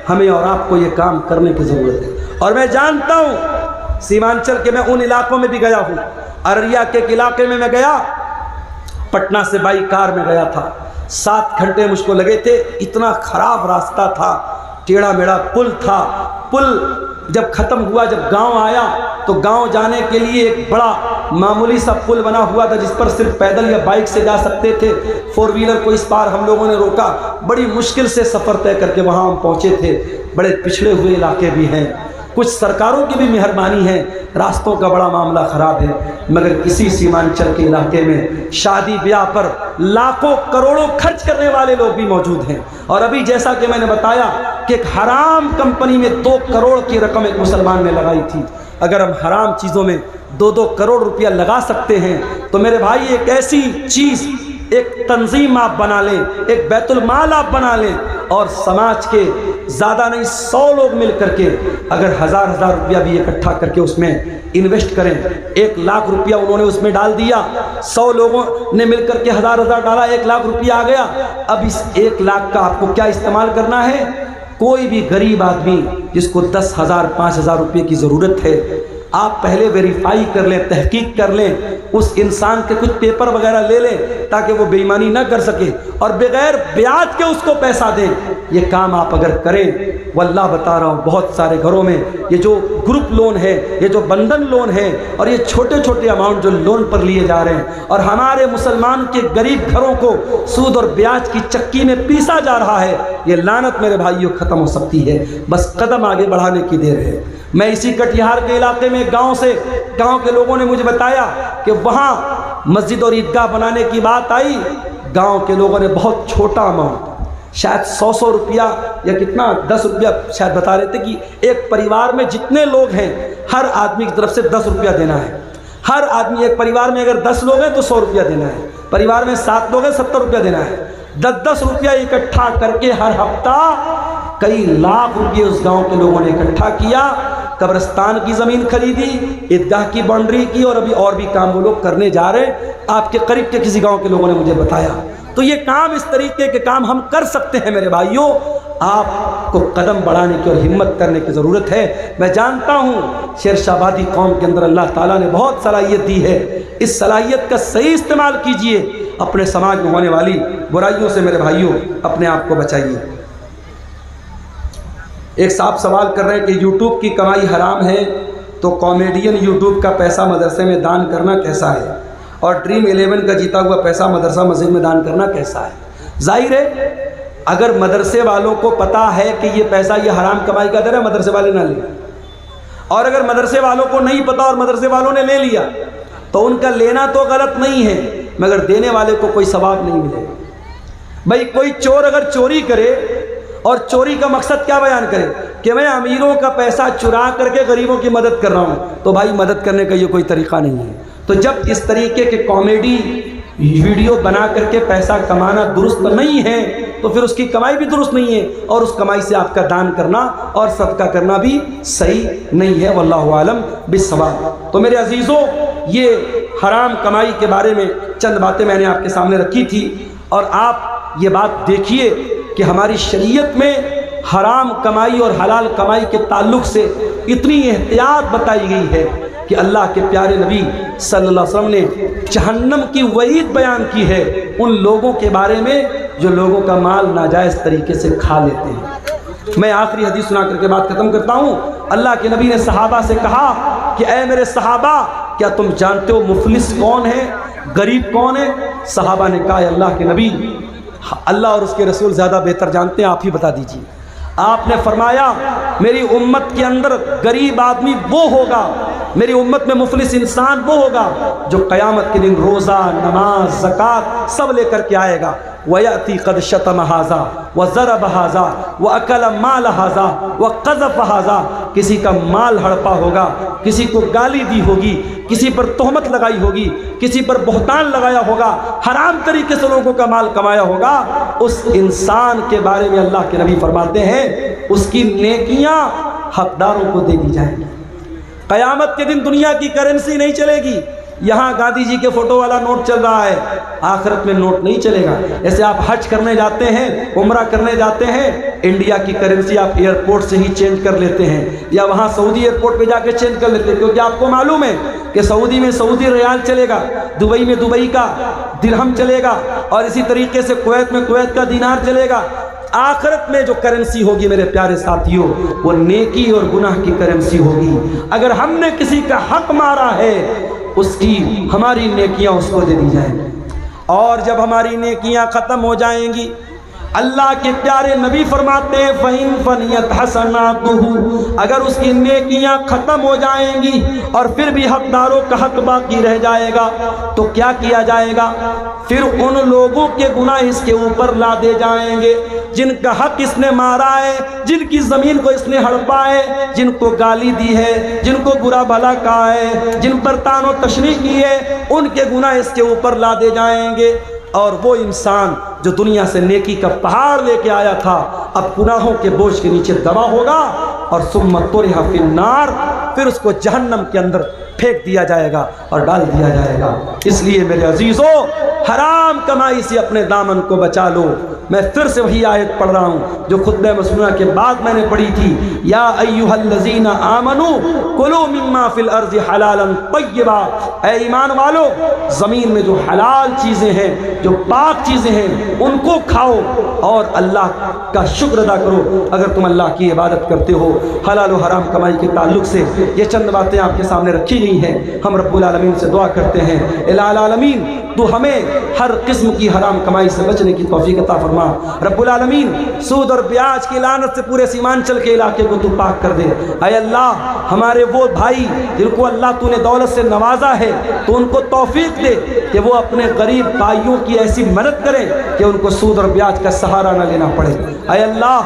Speaker 1: ہمیں اور آپ کو یہ کام کرنے کی ضرورت ہے۔ اور میں جانتا ہوں سیمانچل کے، میں ان علاقوں میں بھی گیا ہوں، ارریا کے ایک علاقے میں گیا، پٹنہ سے بائی کار میں گیا تھا، 7 گھنٹے مجھ کو لگے تھے، اتنا خراب راستہ تھا، ٹیڑھا میڑھا پل تھا۔ پل جب ختم ہوا، جب گاؤں آیا تو گاؤں جانے کے لیے ایک بڑا معمولی سا پل بنا ہوا تھا جس پر صرف پیدل یا بائک سے جا سکتے تھے۔ 4 ویلر کو اس پار ہم لوگوں نے روکا، بڑی مشکل سے سفر طے کر کے وہاں ہم پہنچے تھے۔ بڑے پچھڑے ہوئے علاقے بھی ہیں، کچھ سرکاروں کی بھی مہربانی ہے، راستوں کا بڑا معاملہ خراب ہے، مگر اسی سیمانچل کے علاقے میں شادی بیاہ پر لاکھوں کروڑوں خرچ کرنے والے لوگ بھی موجود ہیں۔ اور ابھی جیسا کہ میں نے بتایا کہ ایک حرام کمپنی میں 2 کروڑ کی رقم ایک مسلمان نے لگائی تھی۔ اگر ہم حرام چیزوں میں 2 کروڑ روپیہ لگا سکتے ہیں تو میرے بھائی ایک ایسی چیز، ایک تنظیم آپ بنا لیں، ایک بیت المال آپ بنا لیں، اور سماج کے زیادہ نہیں 100 لوگ مل کر کے اگر 1000 روپیہ بھی اکٹھا کر کے اس میں انویسٹ کریں، 1 لاکھ روپیہ انہوں نے اس میں ڈال دیا، 100 لوگوں نے مل کر کے 1000 ڈالا، 1 لاکھ روپیہ آ گیا۔ اب اس 1 لاکھ کا آپ کو کیا استعمال کرنا ہے؟ کوئی بھی غریب آدمی جس کو 10,000 5,000 روپے کی ضرورت ہے، آپ پہلے ویریفائی کر لیں، تحقیق کر لیں، اس انسان کے کچھ پیپر وغیرہ لے لیں تاکہ وہ بے ایمانی نہ کر سکے، اور بغیر بیاج کے اس کو پیسہ دیں۔ یہ کام آپ اگر کریں، واللہ بتا رہا ہوں، بہت سارے گھروں میں یہ جو گروپ لون ہے، یہ جو بندھن لون ہے، اور یہ چھوٹے چھوٹے اماؤنٹ جو لون پر لیے جا رہے ہیں، اور ہمارے مسلمان کے غریب گھروں کو سود اور بیاج کی چکی میں پیسا جا رہا ہے، یہ لعنت میرے بھائیوں ختم ہو سکتی ہے، بس قدم آگے بڑھانے کی دیر ہے۔ میں اسی کٹیہار کے علاقے میں ایک گاؤں کے لوگوں نے مجھے بتایا کہ وہاں مسجد اور عیدگاہ بنانے کی بات آئی، گاؤں کے لوگوں نے بہت چھوٹا اماؤنٹ، شاید 100 روپیہ یا کتنا 10 روپیہ شاید بتا رہے تھے کہ ایک پریوار میں جتنے لوگ ہیں ہر آدمی کی طرف سے 10 روپیہ دینا ہے۔ ہر آدمی، ایک پریوار میں اگر 10 لوگ ہیں تو 100 روپیہ دینا ہے، پریوار میں 7 لوگ ہیں 70 روپیہ دینا ہے۔ 10 روپیہ اکٹھا کر کے ہر ہفتہ کئی لاکھ روپے اس گاؤں کے لوگوں نے اکٹھا کیا، قبرستان کی زمین خریدی، عیدگاہ کی باؤنڈری کی، اور ابھی اور بھی کام وہ لوگ کرنے جا رہے ہیں۔ آپ کے قریب کے کسی گاؤں کے لوگوں نے مجھے بتایا۔ تو یہ کام، اس طریقے کے کام ہم کر سکتے ہیں میرے بھائیوں۔ آپ کو قدم بڑھانے کی اور ہمت کرنے کی ضرورت ہے۔ میں جانتا ہوں شیر شاہ آبادی قوم کے اندر اللہ تعالیٰ نے بہت صلاحیت دی ہے، اس صلاحیت کا صحیح استعمال کیجئے، اپنے سماج میں ہونے والی برائیوں سے میرے بھائیوں اپنے آپ کو بچائیے۔ ایک صاحب سوال کر رہے ہیں کہ یوٹیوب کی کمائی حرام ہے تو کامیڈین یوٹیوب کا پیسہ مدرسے میں دان کرنا کیسا ہے، اور ڈریم 11 کا جیتا ہوا پیسہ مدرسہ مسجد میں دان کرنا کیسا ہے؟ ظاہر ہے اگر مدرسے والوں کو پتا ہے کہ یہ پیسہ یہ حرام کمائی کا در ہے، مدرسے والے نہ لیں، اور اگر مدرسے والوں کو نہیں پتا اور مدرسے والوں نے لے لیا تو ان کا لینا تو غلط نہیں ہے، مگر دینے والے کو کوئی ثواب نہیں ملے گا۔ بھائی کوئی چور اگر چوری کرے اور چوری کا مقصد کیا بیان کرے کہ میں امیروں کا پیسہ چرا کر کے غریبوں کی مدد کر رہا ہوں، تو بھائی مدد کرنے کا یہ کوئی طریقہ نہیں ہے۔ تو جب اس طریقے کے کامیڈی ویڈیو بنا کر کے پیسہ کمانا درست نہیں ہے تو پھر اس کی کمائی بھی درست نہیں ہے، اور اس کمائی سے آپ کا دان کرنا اور صدقہ کرنا بھی صحیح نہیں ہے۔ واللہ عالم بالصواب۔ تو میرے عزیزوں، یہ حرام کمائی کے بارے میں چند باتیں میں نے آپ کے سامنے رکھی تھی، اور آپ یہ بات دیکھیے کہ ہماری شریعت میں حرام کمائی اور حلال کمائی کے تعلق سے اتنی احتیاط بتائی گئی ہے کہ اللہ کے پیارے نبی صلی اللہ علیہ وسلم نے جہنم کی وعید بیان کی ہے ان لوگوں کے بارے میں جو لوگوں کا مال ناجائز طریقے سے کھا لیتے ہیں۔ میں آخری حدیث سنا کر کے بات ختم کرتا ہوں۔ اللہ کے نبی نے صحابہ سے کہا کہ اے میرے صحابہ، کیا تم جانتے ہو مفلس کون ہے، غریب کون ہے؟ صحابہ نے کہا اے اللہ کے نبی، اللہ اور اس کے رسول زیادہ بہتر جانتے ہیں، آپ ہی بتا دیجیے۔ آپ نے فرمایا میری امت کے اندر غریب آدمی وہ ہوگا، میری امت میں مفلس انسان وہ ہوگا جو قیامت کے دن روزہ، نماز، زکوٰۃ سب لے کر کے آئے گا۔ وَيَأْتِي قَدْ شَتَمَ هَذَا وَضَرَبَ هَذَا وَأَكَلَ مَالَ هَذَا وَقَذَفَ هَذَا، کسی کا مال ہڑپا ہوگا، کسی کو گالی دی ہوگی، کسی پر تہمت لگائی ہوگی، کسی پر بہتان لگایا ہوگا، حرام طریقے سے لوگوں کا مال کمایا ہوگا، اس انسان کے بارے میں اللہ کے نبی فرماتے ہیں اس کی نیکیاں حقداروں کو دے دی جائیں گی۔ قیامت کے دن دنیا کی کرنسی نہیں چلے گی، یہاں گاندھی جی کے فوٹو والا نوٹ چل رہا ہے، آخرت میں نوٹ نہیں چلے گا۔ ایسے آپ حج کرنے جاتے ہیں، عمرہ کرنے جاتے ہیں، انڈیا کی کرنسی آپ ایئرپورٹ سے ہی چینج کر لیتے ہیں، یا وہاں سعودی ایئرپورٹ پہ جا کے چینج کر لیتے ہیں، کیونکہ آپ کو معلوم ہے کہ سعودی میں سعودی ریال چلے گا، دبئی میں دبئی کا درہم چلے گا، اور اسی طریقے سے کویت میں کویت کا دینار چلے گا۔ آخرت میں جو کرنسی ہوگی میرے پیارے ساتھیوں، وہ نیکی اور گناہ کی کرنسی ہوگی۔ اگر ہم نے کسی کا حق مارا ہے، اس کی ہماری نیکیاں اس کو دے دی جائیں گی، اور جب ہماری نیکیاں ختم ہو جائیں گی، اللہ کے پیارے نبی فرماتے ہیں فَإِن فَنِيَتْ حَسَنَاتُهُ، اگر اس کی نیکیاں ختم ہو جائیں گی اور پھر بھی حقداروں کا حق باقی رہ جائے گا تو کیا کیا جائے گا؟ پھر ان لوگوں کے گناہ اس کے اوپر لا دے جائیں گے جن کا حق اس نے مارا ہے، جن کی زمین کو اس نے ہڑپا ہے، جن کو گالی دی ہے، جن کو برا بھلا کہا ہے، جن پر طعن و تشنیع کی ہے، ان کے گناہ اس کے اوپر لا دے جائیں گے۔ اور وہ انسان جو دنیا سے نیکی کا پہاڑ لے کے آیا تھا اب گناہوں کے بوجھ کے نیچے دبا ہوگا، اور ثم طرح فی النار، پھر اس کو جہنم کے اندر پھینک دیا جائے گا اور ڈال دیا جائے گا۔ اس لیے میرے عزیزوں، حرام کمائی سے اپنے دامن کو بچا لو۔ میں پھر سے وہی آیت پڑھ رہا ہوں جو خطبہ مسنونہ کے بعد میں نے پڑھی تھی، یا ایھا الذین آمنوا کلوا مما فی الارض حلالا طیبا اے ایمان والو زمین میں جو حلال چیزیں ہیں، جو پاک چیزیں ہیں، ان کو کھاؤ اور اللہ کا شکر ادا کرو اگر تم اللہ کی عبادت کرتے ہو۔ حلال و حرام کمائی کے تعلق سے یہ چند باتیں آپ کے سامنے رکھی گئی ہیں۔ ہم رب العالمین سے دعا کرتے ہیں الہ العالمین تو ہمیں ہر قسم کی حرام کمائی سے بچنے کی توفیق عطا فرما۔ رب العالمین سود اور بیاج کی لعنت سے پورے سیمانچل کے علاقے کو تو پاک کر دے۔ اے اللہ ہمارے وہ بھائی جن کو اللہ تو نے دولت سے نوازا ہے تو ان کو توفیق دے کہ وہ اپنے غریب بھائیوں کی ایسی مدد کریں کہ ان کو سود اور بیاج کا سہارا نہ لینا پڑے۔ اے اللہ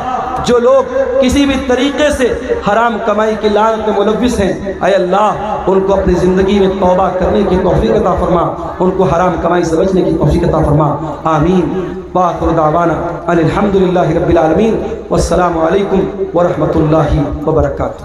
Speaker 1: جو لوگ کسی بھی طریقے سے حرام کمائی کی لعنت میں ملوث ہیں، اے اللہ ان کو اپنی زندگی میں توبہ کرنے کی توفیق عطا فرما، ان کو حرام کمائی سے بچنے کی توفیق عطا فرما۔ آمین۔ وآخر دعوانا ان الحمد للہ رب العالمین، والسلام علیکم ورحمۃ اللہ وبرکاتہ۔